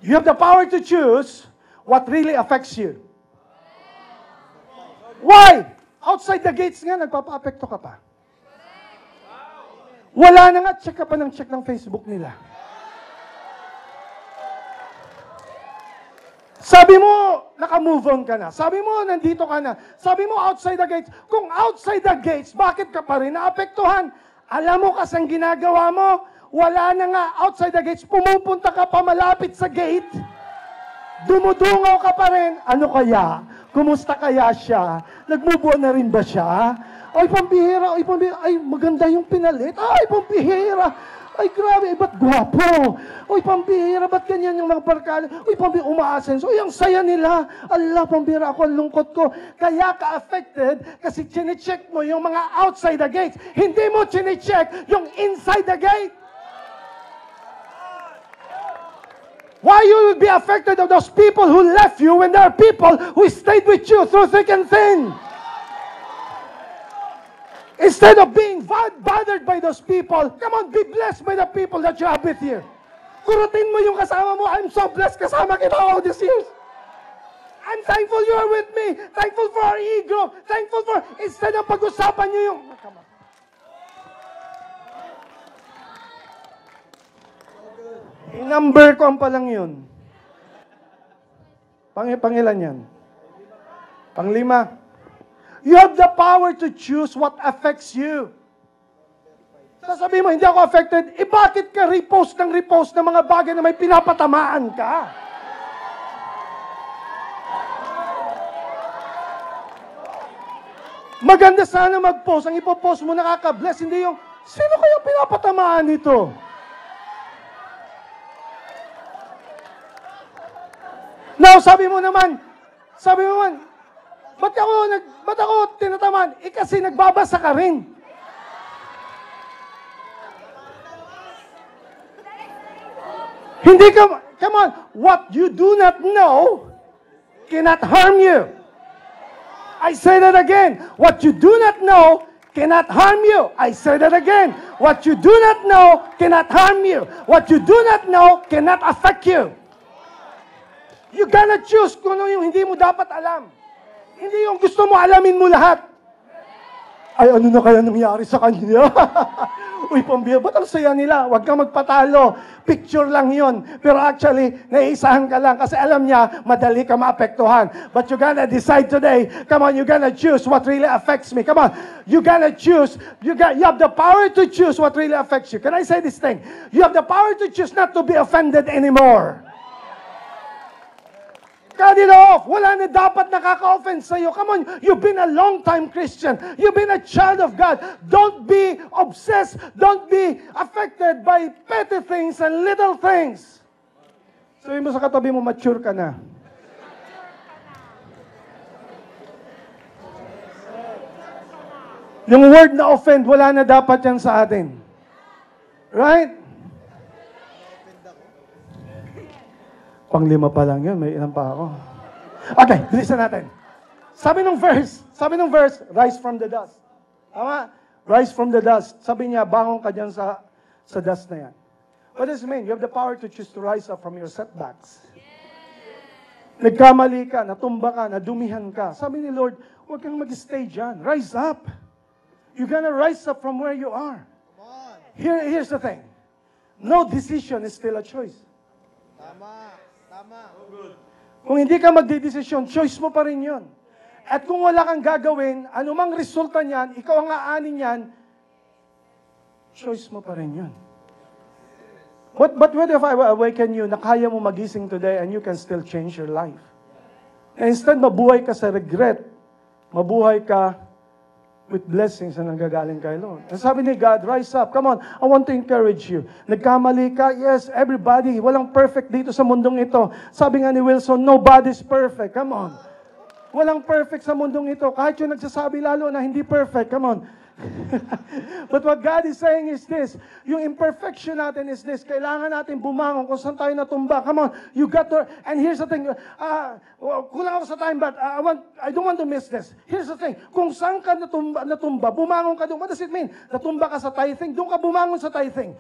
You have the power to choose what really affects you. Why? Outside the gates nga, nagpapa-apekto ka pa. Wala na nga, check ka pa ng check ng Facebook nila. Sabi mo, naka-move on ka na. Sabi mo, nandito ka na. Sabi mo, outside the gates. Kung outside the gates, bakit ka pa rin naapektuhan? Alam mo kasi ang ginagawa mo, wala na nga outside the gates. Pumupunta ka pa malapit sa gate. Dumudungaw ka pa rin. Ano kaya? Kumusta kaya siya? Nagmove on na rin ba siya? Ay, pambihira. Ay, pambihira. Ay, maganda yung pinalit. Ay, pambihira. Ay, grabe, ba't gwapo? Uy, pambihira, ba't ganyan yung mga barkada? Uy, pambihira, umaasenso. Uy, ang saya nila. Allah, pambihira, ako, ang lungkot ko. Kaya ka-affected kasi chinecheck mo yung mga outside the gates. Hindi mo chinecheck yung inside the gate. Why you will be affected of those people who left you when there are people who stayed with you through thick and thin? Instead of being bothered by those people, come on, be blessed by the people that you have with you. Kurutin mo yung kasama mo. I'm so blessed kasama kita all these years. I'm thankful you are with me. Thankful for our ego. Thankful for, instead of pag-usapan nyo yung, come on. Number ko pa lang yun. Pangilan yan? Panglima. You have the power to choose what affects you. Sasabihin mo, hindi ako affected. Bakit ka repost ng mga bagay na may pinapatamaan ka? Maganda sana mag-post. Ang ipopost mo nakaka-bless. Hindi yung, sino kayang pinapatamaan nito? Now, sabi mo naman, ba't ako tinatamaan? Kasi nagbabasa ka rin. Hindi ka, come on, what you do not know cannot harm you. I say that again. What you do not know cannot harm you. I say that again. What you do not know cannot harm you. What you do not know cannot affect you. You gotta choose kung ano yung hindi mo dapat alam. Hindi yung gusto mo alamin mo lahat. Ay, ano na kaya nangyari sa kanya? Uy, pambira, ba't ang saya nila? Huwag kang magpatalo. Picture lang yon. Pero actually, naiisahan ka lang kasi alam niya, madali ka maapektuhan. But you gotta decide today. Come on, you gotta choose what really affects me. Come on, you gotta choose. You have the power to choose what really affects you. Can I say this thing? You have the power to choose not to be offended anymore. Cut it off. Wala na dapat nakaka-offend sa'yo. Come on, you've been a long-time Christian. You've been a child of God. Don't be obsessed. Don't be affected by petty things and little things. Sabihin mo sa katabi mo, mature ka na. Yung word na offend, wala na dapat yan sa atin. Right? Panglima pa lang yun, may ilan pa ako. Okay, bilisan natin. Sabi ng verse, rise from the dust. Tama? Rise from the dust. Sabi niya, bangon ka dyan sa dust na yan. What does it mean? You have the power to choose to rise up from your setbacks. Nagkamali ka, natumba ka, nadumihan ka. Sabi ni Lord, huwag kang mag-stay dyan. Rise up. You're gonna rise up from where you are. Here's the thing. No decision is still a choice. Tama. Kung hindi ka magdidesisyon, choice mo pa rin yun. At kung wala kang gagawin, anumang resulta niyan, ikaw ang aanin niyan, choice mo pa rin yun. But what if I awaken you na kaya mo magising today and you can still change your life? And instead, mabuhay ka sa regret. Mabuhay ka with blessings na nanggagaling kay Lord. And sabi ni God, rise up. Come on, I want to encourage you. Nagkamali ka? Yes, everybody. Walang perfect dito sa mundong ito. Sabi nga ni Wilson, nobody's perfect. Come on. Walang perfect sa mundong ito. Kahit yung nagsasabi lalo na hindi perfect. Come on. But what God is saying is this, yung imperfection natin is this, kailangan natin bumangon kung saan tayo natumba. Come on, you got to, and here's the thing, kulang ako sa time, but I don't want to miss this. Here's the thing, kung saan ka natumba, bumangon ka doon. What does it mean? Natumba ka sa tithing, doon ka bumangon sa tithing.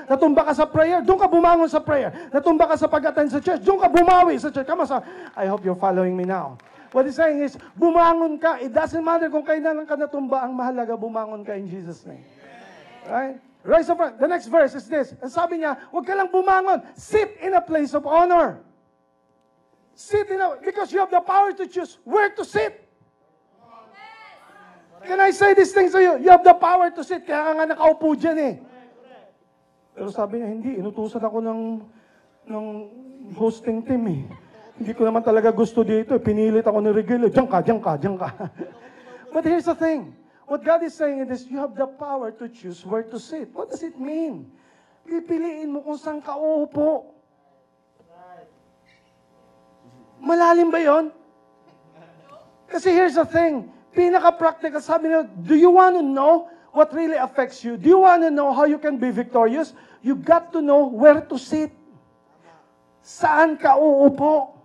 Natumba ka sa prayer, doon ka bumangon sa prayer. Natumba ka sa pag-attend sa church, doon ka bumawi sa church. Come on, I hope you're following me now. What he's saying is, bumangon ka. It doesn't matter kung kailan ka natumba. Ang mahalaga, bumangon ka in Jesus' name. Right? Rise up. The next verse is this. Ang sabi niya, huwag ka lang bumangon. Sit in a place of honor. Because you have the power to choose where to sit. Can I say these things to you? You have the power to sit. Kaya ka nga nakaupo dyan eh. Pero sabi niya, hindi. Inutusan ako ng hosting team eh. Hindi ko naman talaga gusto dito. Pinilit ako ni Regilo. Diyan ka. But here's the thing. What God is saying is, you have the power to choose where to sit. What does it mean? Pipiliin mo kung saan ka uupo. Malalim ba yon? Kasi here's the thing. Pinaka-practical, sabi niya, do you want to know what really affects you? Do you want to know how you can be victorious? You got to know where to sit. Saan ka uupo?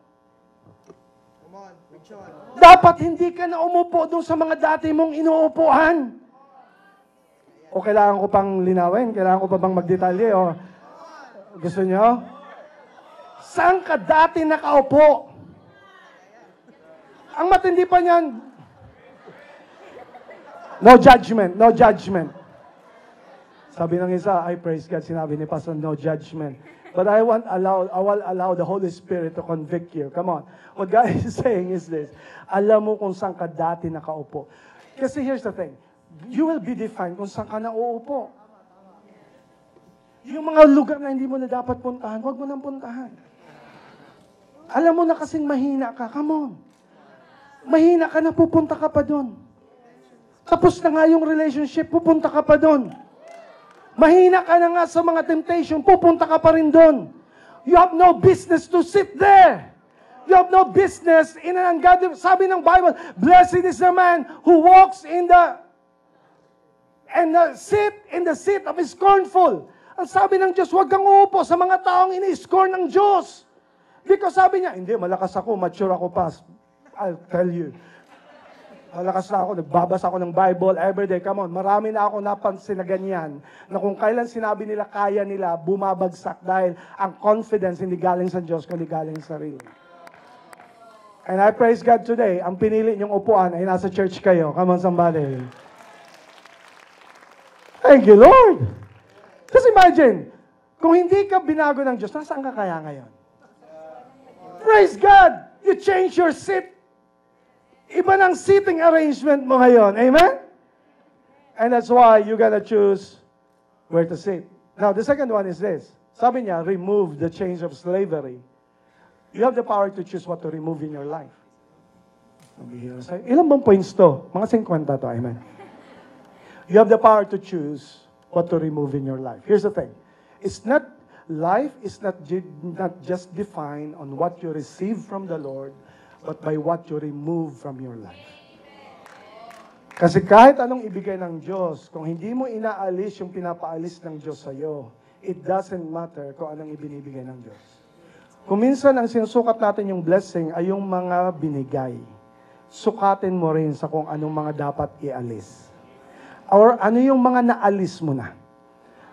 Dapat hindi ka na umupo doon sa mga dati mong inuupuan. O kailangan ko pang linawin? Kailangan ko pa bang magdetalye? O gusto nyo? Saan ka dati nakaupo? Ang matindi pa niyan, no judgment. Sabi ng isa, I praise God, sinabi ni Pastor, no judgment. But I will allow the Holy Spirit to convict you. Come on. What God is saying is this. Alam mo kung saan ka dati nakaupo. Kasi here's the thing. You will be defined kung saan ka nauupo. Yung mga lugar na hindi mo na dapat puntahan, huwag mo nang puntahan. Alam mo na kasing mahina ka. Come on. Mahina ka na, pupunta ka pa doon. Tapos na nga yung relationship, pupunta ka pa doon. Mahina ka na nga sa mga temptation, pupunta ka pa rin doon. You have no business to sit there. You have no business in an ungodly... Sabi ng Bible, blessed is the man who walks in the... sit in the seat of his scornful. Ang sabi ng Diyos, huwag kang uupo sa mga taong ini-scorn ng Diyos. Because sabi niya, hindi, malakas ako, mature ako pa. I'll tell you. Malakas na ako, nagbabasa ako ng Bible everyday. Come on, marami na ako napansin na ganyan. Na kung kailan sinabi nila, kaya nila, bumabagsak dahil ang confidence hindi galing sa Diyos, kundi galing sa sarili. And I praise God today, ang pinili niyong upuan ay nasa church kayo. Come on, somebody. Thank you, Lord. Just imagine, kung hindi ka binago ng Diyos, nasaan ka kaya ngayon? Praise God! You change your seat. Iba ng seating arrangement mo ngayon. Amen? And that's why you gotta choose where to sit. Now, the second one is this. Sabi niya, remove the chains of slavery. You have the power to choose what to remove in your life. Ilan bang points to? Mga 50 to, amen. You have the power to choose what to remove in your life. Here's the thing. Life is not just defined on what you receive from the Lord, but by what you remove from your life. Kasi kahit anong ibigay ng Diyos, kung hindi mo inaalis yung pinapaalis ng Diyos sa'yo, it doesn't matter kung anong ibinibigay ng Diyos. Kung minsan ang sinusukat natin yung blessing ay yung mga binigay, sukatin mo rin sa kung anong mga dapat ialis. Or ano yung mga naalis mo na.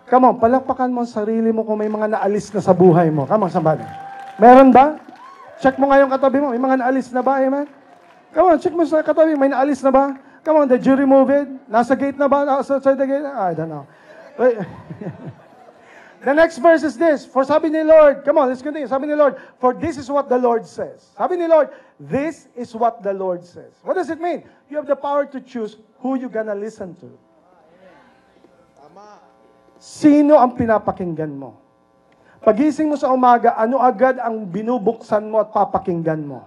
Come on, palakpakan mo ang sarili mo kung may mga naalis na sa buhay mo. Come on, somebody. Meron ba? Check mo nga yung katabi mo. May mga naalis na ba? Amen? Come on, check mo sa katabi. May naalis na ba? Come on, did you remove it? Nasa gate na ba? Nasa outside the gate? I don't know. Wait. The next verse is this. For sabi ni Lord, come on, let's continue. Sabi ni Lord, for this is what the Lord says. Sabi ni Lord, this is what the Lord says. What does it mean? You have the power to choose who you're gonna listen to. Sino ang pinapakinggan mo? Pagising mo sa umaga, ano agad ang binubuksan mo at papakinggan mo?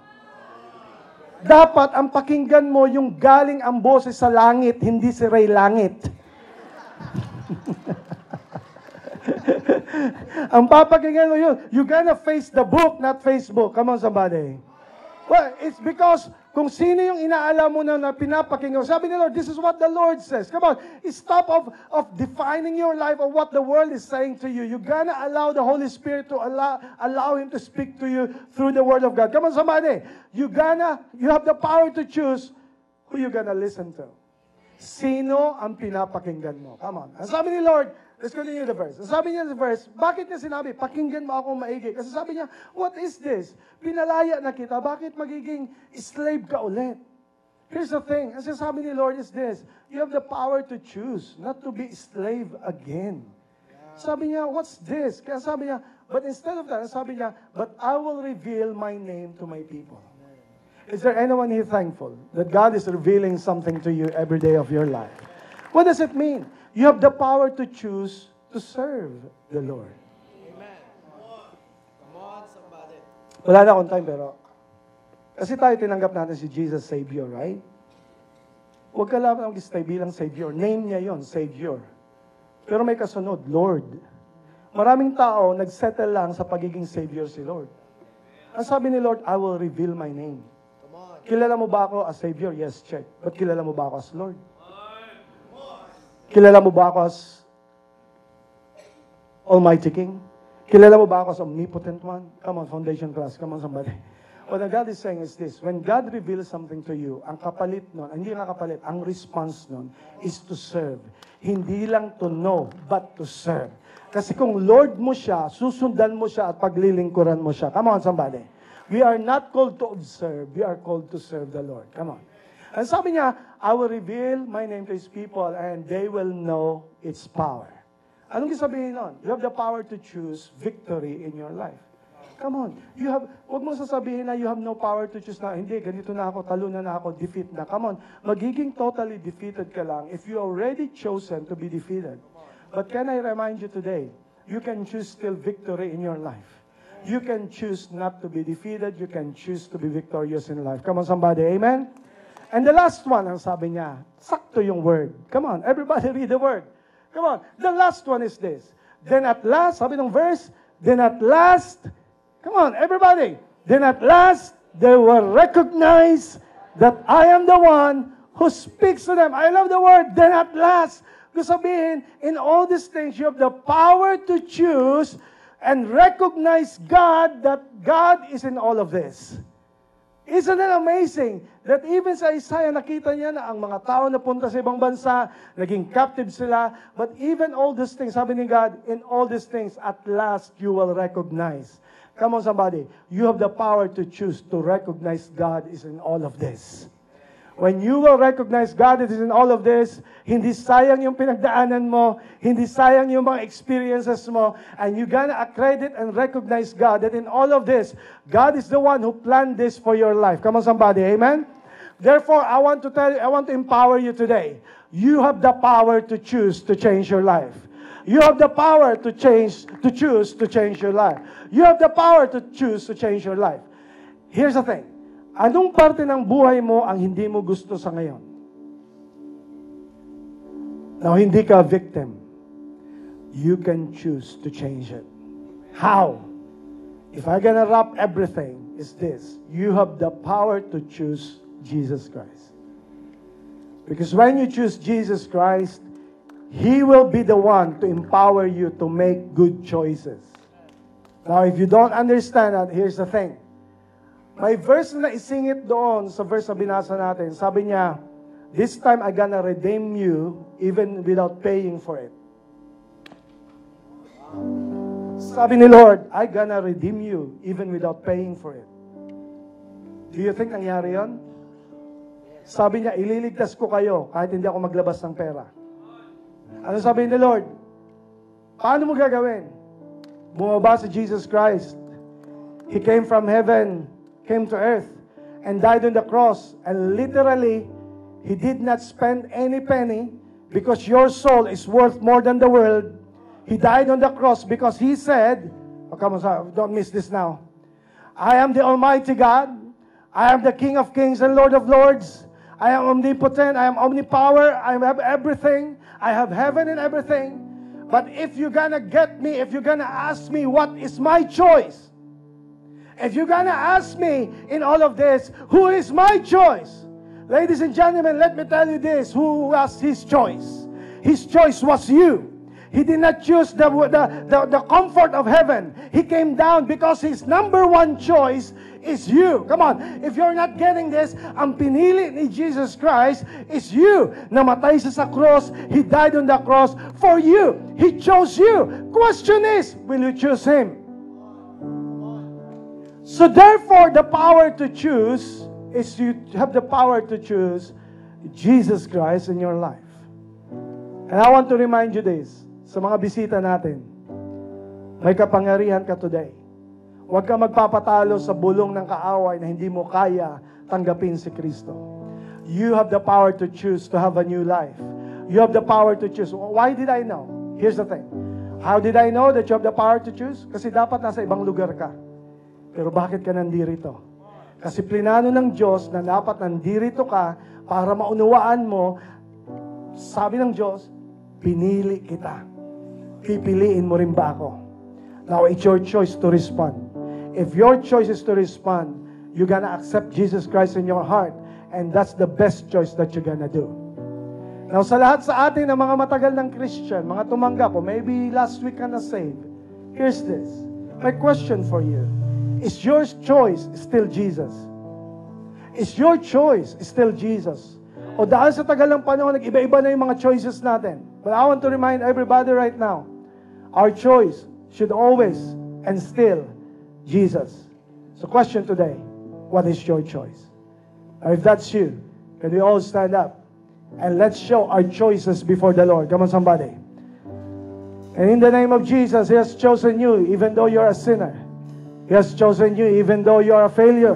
Dapat ang pakinggan mo yung galing ang boses sa langit, hindi si Ray Langit. Ang papakinggan mo yun, you're gonna face the book, not Facebook. Come on, somebody. Well, it's because kung sino yung inaalam mo na pinapakinggan mo, sabi ni Lord, this is what the Lord says. Come on, stop of defining your life of what the world is saying to you. You're gonna allow the Holy Spirit to allow Him to speak to you through the Word of God. Come on, somebody. You have the power to choose who you're gonna listen to. Sino ang pinapakinggan mo? Come on. Ang sabi ni Lord, let's continue the verse. Ang sabi niya sa verse, bakit niya sinabi, pakinggan mo ako maigi? Kasi sabi niya, what is this? Pinalaya na kita, bakit magiging slave ka ulit? Here's the thing, ang sabi ni Lord is this, you have the power to choose, not to be slave again. Sabi niya, what's this? Kaya sabi niya, but instead of that, sabi niya, but I will reveal my name to my people. Is there anyone here thankful that God is revealing something to you every day of your life? What does it mean? You have the power to choose to serve the Lord. Amen. Come on, somebody. Wala na akong time, pero kasi tayo tinanggap natin si Jesus Savior, right? Huwag ka lang mag-stay bilang Savior. Name niya yon, Savior. Pero may kasunod, Lord. Maraming tao nagsettle lang sa pagiging Savior si Lord. Ang sabi ni Lord, I will reveal my name. Kilala mo ba ako as Savior? Yes, check. But kilala mo ba ako as Lord? Kilala mo ba ako as Almighty King? Kilala mo ba ako as Omnipotent One? Come on, foundation class. Come on, somebody. What God is saying is this. When God reveals something to you, ang kapalit nun, hindi nga kapalit, ang response nun is to serve. Hindi lang to know, but to serve. Kasi kung Lord mo siya, susundan mo siya at paglilingkuran mo siya. Come on, somebody. We are not called to observe. We are called to serve the Lord. Come on. And sabi niya, I will reveal my name to His people and they will know its power. Anong sabihin nun? You have the power to choose victory in your life. Come on. Huwag mo sasabihin na you have no power to choose na, hindi, ganito na ako, talunan na ako, defeat na. Come on. Magiging totally defeated ka lang if you already chosen to be defeated. But can I remind you today, you can choose still victory in your life. You can choose not to be defeated. You can choose to be victorious in life. Come on, somebody. Amen? And the last one, ang sabi niya, sakto yung word. Come on, everybody read the word. Come on. The last one is this. Then at last, sabi ng verse, then at last, come on, everybody. Then at last, they will recognize that I am the one who speaks to them. I love the word, then at last. Gusto sabihin, in all these things, you have the power to choose and recognize God, that God is in all of this. Isn't it amazing that even sa Isaiah, nakita niya na ang mga tao na punta sa ibang bansa, naging captive sila, but even all these things, sabi ni God, in all these things, at last you will recognize Come on, somebody. You have the power to choose to recognize God is in all of this. When you will recognize God is in all of this, hindi sayang yung pinagdaanan mo, hindi sayang yung mga experiences mo, and you're gonna accredit and recognize God that in all of this, God is the one who planned this for your life. Come on, somebody. Amen? Therefore, I want to tell you, I want to empower you today. You have the power to choose to change your life. You have the power to choose to change your life. You have the power to choose to change your life. Here's the thing. Anong parte ng buhay mo ang hindi mo gusto sa ngayon? Now, hindi ka victim. You can choose to change it. How? If I'm gonna wrap everything, is this. You have the power to choose Jesus Christ. Because when you choose Jesus Christ, He will be the one to empower you to make good choices. Now, if you don't understand that, here's the thing. May verse na isingit doon sa verse na binasa natin. Sabi niya, this time I'm gonna redeem you even without paying for it. Sabi ni Lord, I'm gonna redeem you even without paying for it. Do you think nangyari yun? Sabi niya, ililigtas ko kayo kahit hindi ako maglabas ng pera. Ano sabi ni Lord? Paano mo gagawin? Bumaba si Jesus Christ. He came from heaven, came to earth, and died on the cross. And literally, He did not spend any penny because your soul is worth more than the world. He died on the cross because He said, oh, come on, don't miss this now. I am the Almighty God. I am the King of Kings and Lord of Lords. I am omnipotent. I am omnipower. I have everything. I have heaven and everything. But if you're gonna get me, if you're gonna ask me what is my choice, if you're gonna ask me in all of this, who is my choice? Ladies and gentlemen, let me tell you this, who was His choice? His choice was you. He did not choose the comfort of heaven. He came down because His number one choice is you. Come on, if you're not getting this, ang pinili ni Jesus Christ is you. Namatay siya sa cross, He died on the cross for you. He chose you. Question is, will you choose Him? So therefore, the power to choose is you have the power to choose Jesus Christ in your life. And I want to remind you this, sa mga bisita natin, may kapangyarihan ka today. Huwag ka magpapatalo sa bulong ng kaaway na hindi mo kaya tanggapin si Kristo. You have the power to choose to have a new life. You have the power to choose. Why did I know? Here's the thing. How did I know that you have the power to choose? Kasi dapat nasa ibang lugar ka. Pero bakit ka nandirito? Kasi plinano ng Diyos na dapat nandirito ka para maunawaan mo, sabi ng Diyos, pinili kita. Pipiliin mo rin ba ako? Now, it's your choice to respond. If your choice is to respond, you're gonna accept Jesus Christ in your heart, and that's the best choice that you're gonna do. Now, sa lahat sa atin ng mga matagal ng Christian, mga tumanggap, o maybe last week ka na saved, here's this. My question for you, is your choice still Jesus? Is your choice still Jesus? O dahil sa tagal ng panahon, nag-iba-iba na yung mga choices natin. But I want to remind everybody right now, our choice should always and still Jesus. So question today, what is your choice? Now if that's you, can we all stand up? And let's show our choices before the Lord. Come on, somebody. And in the name of Jesus, He has chosen you even though you're a sinner. He has chosen you even though you're a failure.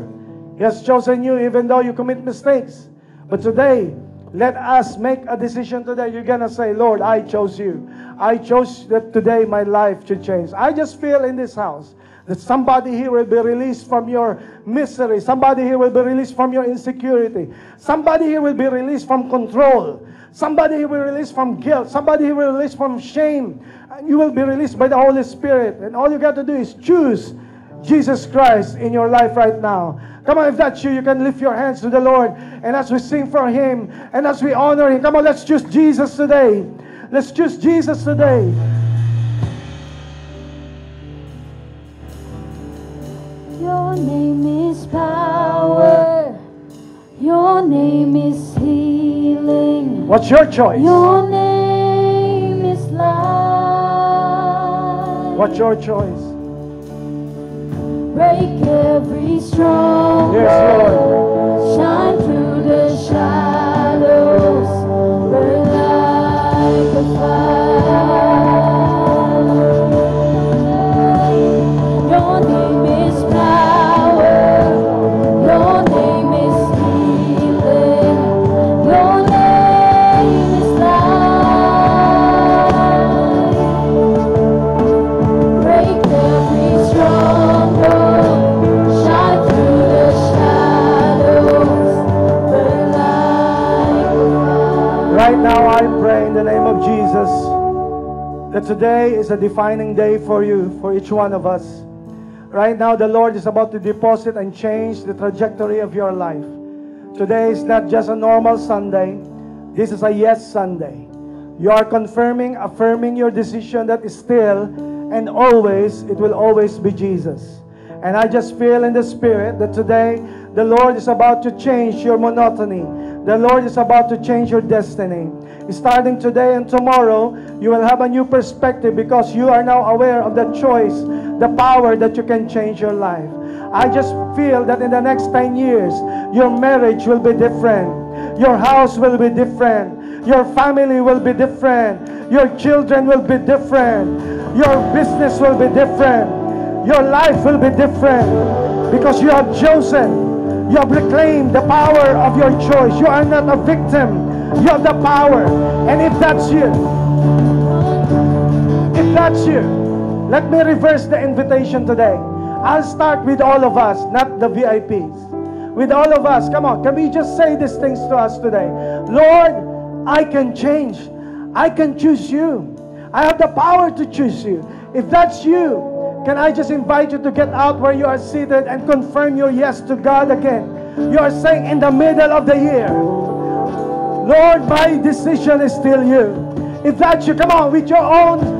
He has chosen you even though you commit mistakes. But today, let us make a decision today. You're gonna say, Lord, I chose you. I chose that today my life should change. I just feel in this house that somebody here will be released from your misery. Somebody here will be released from your insecurity. Somebody here will be released from control. Somebody here will be released from guilt. Somebody here will be released from shame. And you will be released by the Holy Spirit. And all you got to do is choose Jesus Christ in your life right now. Come on, if that's you, you can lift your hands to the Lord. And as we sing for Him, and as we honor Him, come on, let's choose Jesus today. Let's choose Jesus today. Your name is power. Your name is healing. What's your choice? Your name is life. What's your choice? break every stronghold. Yes, Lord. Shine through the shadows, burn like a fire. Your name is power. Your name is healing. Your name is life. Break every stronghold. Shine through the shadows. Burn like a fire. Right now, I pray in the name of Jesus that today is a defining day for you, for each one of us. Right now, the Lord is about to deposit and change the trajectory of your life. Today is not just a normal Sunday. This is a yes Sunday. You are confirming, affirming your decision that is still and always, it will always be Jesus. And I just feel in the Spirit that today, the Lord is about to change your monotony. The Lord is about to change your destiny. Starting today and tomorrow, you will have a new perspective because you are now aware of the choice, the power that you can change your life. I just feel that in the next 10 years, your marriage will be different. Your house will be different. Your family will be different. Your children will be different. Your business will be different. Your life will be different because you have chosen. You have reclaimed the power of your choice. You are not a victim. You have the power. And if that's you, let me reverse the invitation today. I'll start with all of us, not the VIPs. With all of us, come on, can we just say these things to us today? Lord, I can change. I can choose you. I have the power to choose you. If that's you, can I just invite you to get out where you are seated and confirm your yes to God again? You are saying in the middle of the year, Lord, my decision is still you. If that's you, come on, with your own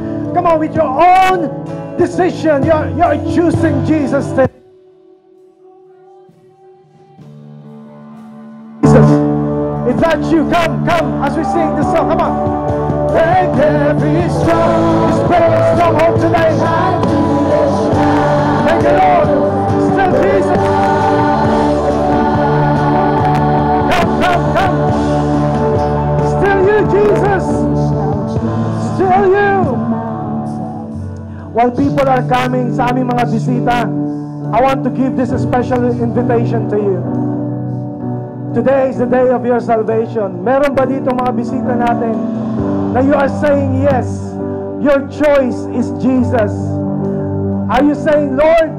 decision, you're choosing Jesus today. Jesus, if that's you, come as we sing this song, come on. Break every stronghold today. Thank you, Lord. Still Jesus. Come. Still you, Jesus. Still you. While people are coming sa aming mga bisita, I want to give this special invitation to you. Today is the day of your salvation. Meron ba dito mga bisita natin na you are saying yes? Your choice is Jesus. Are you saying, Lord,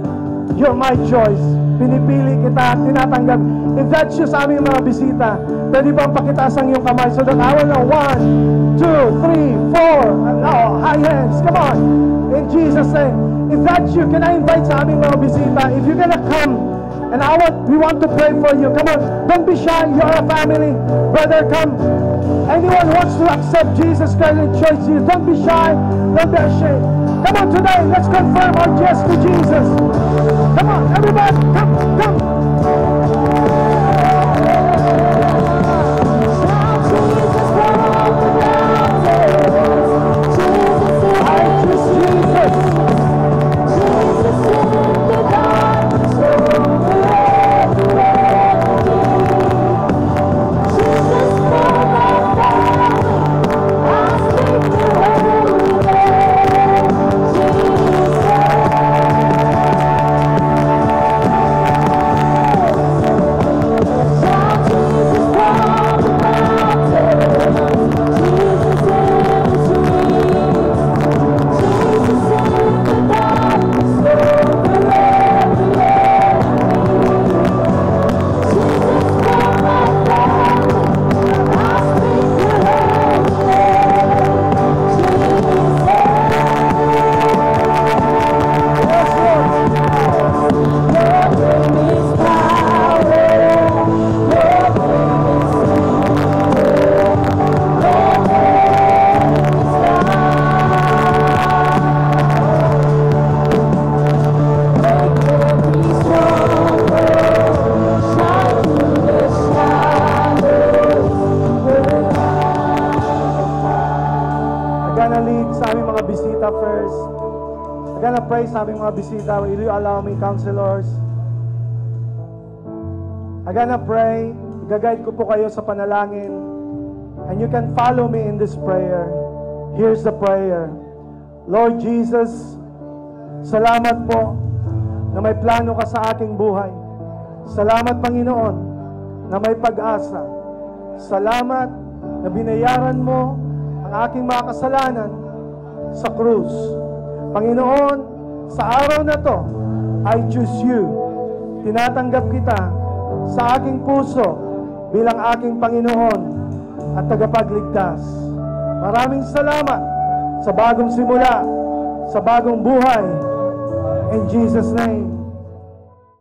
you're my choice? Pinipili kita, tinatanggap. If that's you sa aming mga bisita, pwede bang pakitaas ang iyong kamay so that I will know 1, 2, 3, 4. Now, high hands. Come on. In Jesus' name. If that's you, can I invite sa aming mga bisita? If you're gonna come, and we want to pray for you. Come on. Don't be shy. You're a family. Brother, come. Anyone who wants to accept Jesus Christ and choose you, don't be shy. Don't be ashamed. Come on today. Let's confirm our yes to Jesus. Come on, everybody. Come. I'm gonna pray sa aming mga bisita. Will you allow me, counselors? I'm gonna pray. Gagayad ko po kayo sa panalangin. And you can follow me in this prayer. Here's the prayer. Lord Jesus, salamat po na may plano ka sa aking buhay. Salamat, Panginoon, na may pag-asa. Salamat na binayaran mo ang aking mga kasalanan sa krus. Panginoon, sa araw na to, I choose you. Tinatanggap kita sa aking puso bilang aking Panginoon at tagapagligtas. Maraming salamat sa bagong simula, sa bagong buhay. In Jesus' name.